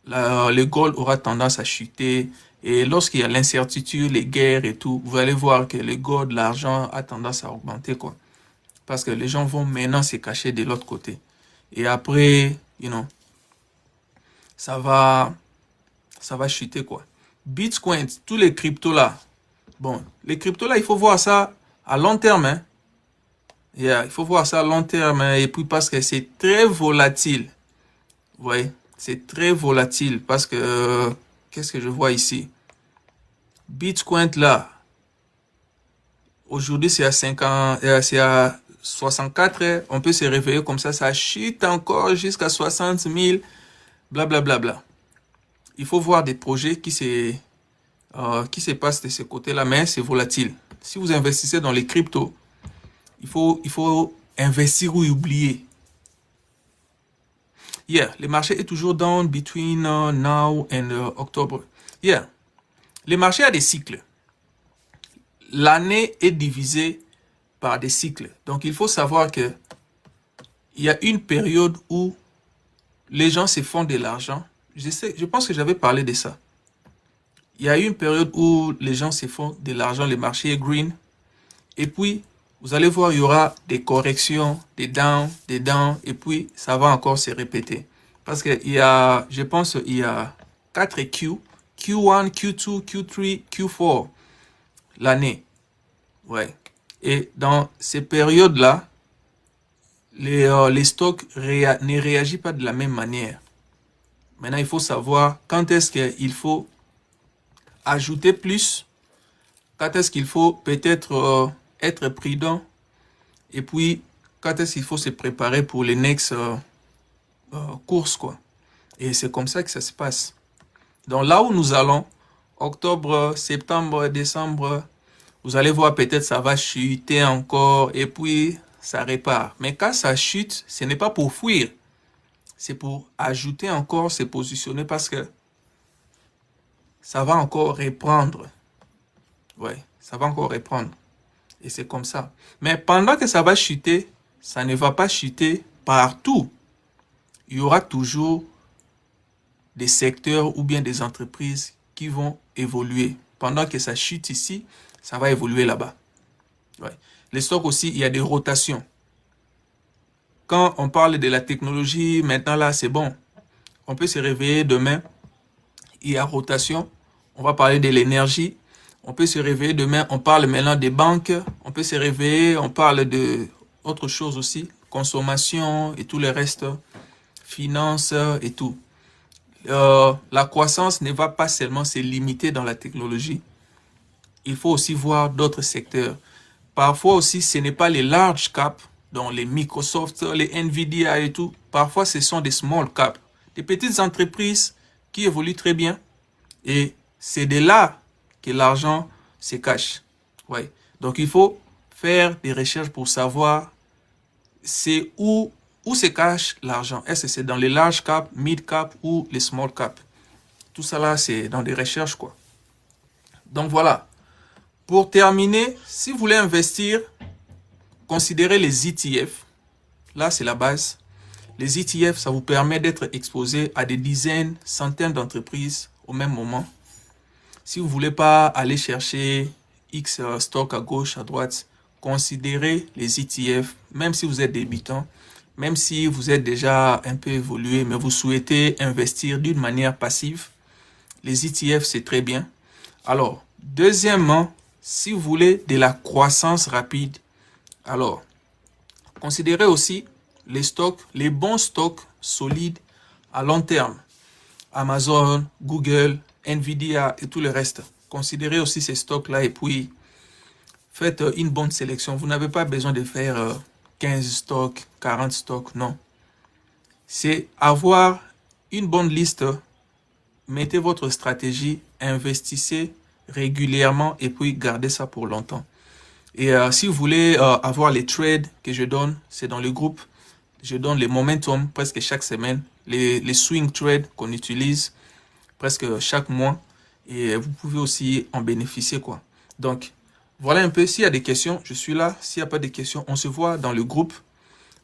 le gold aura tendance à chuter. Et lorsqu'il y a l'incertitude, les guerres et tout, vous allez voir que le gold, l'argent a tendance à augmenter, quoi. Parce que les gens vont maintenant se cacher de l'autre côté. Et après, ça va chuter, quoi. Bitcoin, tous les cryptos là. Bon, les cryptos là, il faut voir ça à long terme, hein. Yeah, il faut voir ça à long terme, hein. Et puis parce que c'est très volatile. Vous voyez, c'est très volatile parce que, qu'est-ce que je vois ici? Bitcoin là, aujourd'hui c'est à 50, c'est à 64, on peut se réveiller comme ça chute encore jusqu'à 60 000, blablabla. Bla. Il faut voir des projets qui se passent de ce côté-là, mais c'est volatile. Si vous investissez dans les cryptos, il faut investir ou oublier. Yeah, le marché est toujours down between now and October. Yeah, le marché a des cycles. L'année est divisée par des cycles. Donc, il faut savoir que il y a une période où les gens se font de l'argent. Je pense que j'avais parlé de ça. Il y a une période où les gens se font de l'argent, le marché est green. Et puis, vous allez voir, il y aura des corrections, des downs, et puis ça va encore se répéter. Parce qu'il y a, je pense, il y a 4 Q, Q1, Q2, Q3, Q4, l'année. Ouais. Et dans ces périodes-là, les stocks ne réagissent pas de la même manière. Maintenant, il faut savoir quand est-ce qu'il faut ajouter plus, quand est-ce qu'il faut peut-être être prudent, et puis quand est-ce qu'il faut se préparer pour les next courses, quoi. Et c'est comme ça que ça se passe. Donc là où nous allons, octobre, septembre, décembre, vous allez voir peut-être ça va chuter encore, et puis ça répare. Mais quand ça chute, ce n'est pas pour fuir, c'est pour ajouter encore, se positionner parce que ça va encore reprendre. Ouais, ça va encore reprendre. Et c'est comme ça. Mais pendant que ça va chuter, ça ne va pas chuter partout. Il y aura toujours des secteurs ou bien des entreprises qui vont évoluer. Pendant que ça chute ici, ça va évoluer là-bas. Ouais. Les stocks aussi, il y a des rotations. Quand on parle de la technologie, maintenant là, c'est bon. On peut se réveiller demain. Il y a rotation. On va parler de l'énergie. On peut se réveiller demain. On parle maintenant des banques. On peut se réveiller. On parle de autre chose aussi. Consommation et tout le reste. Finance et tout. La croissance ne va pas seulement se limiter dans la technologie. Il faut aussi voir d'autres secteurs. Parfois aussi, ce n'est pas les large caps, donc les Microsoft, les Nvidia et tout. Parfois, ce sont des small caps, des petites entreprises qui évoluent très bien. Et c'est de là que l'argent se cache. Ouais. Donc, il faut faire des recherches pour savoir c'est où se cache l'argent. Est-ce que c'est dans les large caps, mid cap ou les small caps? Tout ça là, c'est dans des recherches, quoi. Donc, voilà. Pour terminer, si vous voulez investir, considérez les ETF. Là, c'est la base. Les ETF, ça vous permet d'être exposé à des dizaines, centaines d'entreprises au même moment. Si vous ne voulez pas aller chercher X stocks à gauche, à droite, considérez les ETF, même si vous êtes débutant, même si vous êtes déjà un peu évolué, mais vous souhaitez investir d'une manière passive, les ETF, c'est très bien. Alors, deuxièmement, si vous voulez de la croissance rapide, alors, considérez aussi les stocks, les bons stocks solides à long terme. Amazon, Google, Nvidia et tout le reste. Considérez aussi ces stocks-là et puis faites une bonne sélection. Vous n'avez pas besoin de faire 15 stocks, 40 stocks, non. C'est avoir une bonne liste, mettez votre stratégie, investissez régulièrement et puis gardez ça pour longtemps. Et si vous voulez avoir les trades que je donne, c'est dans le groupe. Je donne les momentum presque chaque semaine, les swing trades qu'on utilise presque chaque mois. Et vous pouvez aussi en bénéficier, quoi. Donc, voilà un peu. S'il y a des questions, je suis là. S'il n'y a pas de questions, on se voit dans le groupe,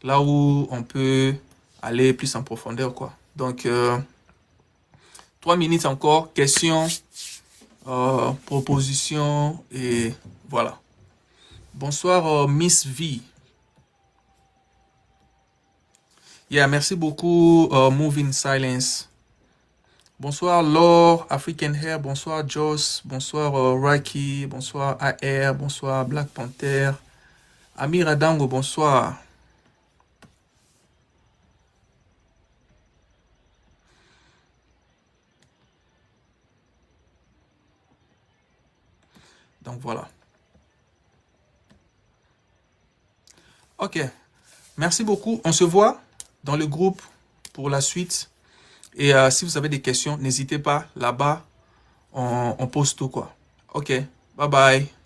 là où on peut aller plus en profondeur, quoi. Donc, 3 minutes encore, questions, propositions, et voilà. Bonsoir, Miss V. Yeah, merci beaucoup, Moving Silence. Bonsoir, Laure, African Hair. Bonsoir, Joss. Bonsoir, Raki. Bonsoir, AR. Bonsoir, Black Panther. Amir Adango, bonsoir. Donc, voilà. Ok. Merci beaucoup. On se voit dans le groupe pour la suite. Et si vous avez des questions, n'hésitez pas. Là-bas, on pose tout, quoi. Ok. Bye bye.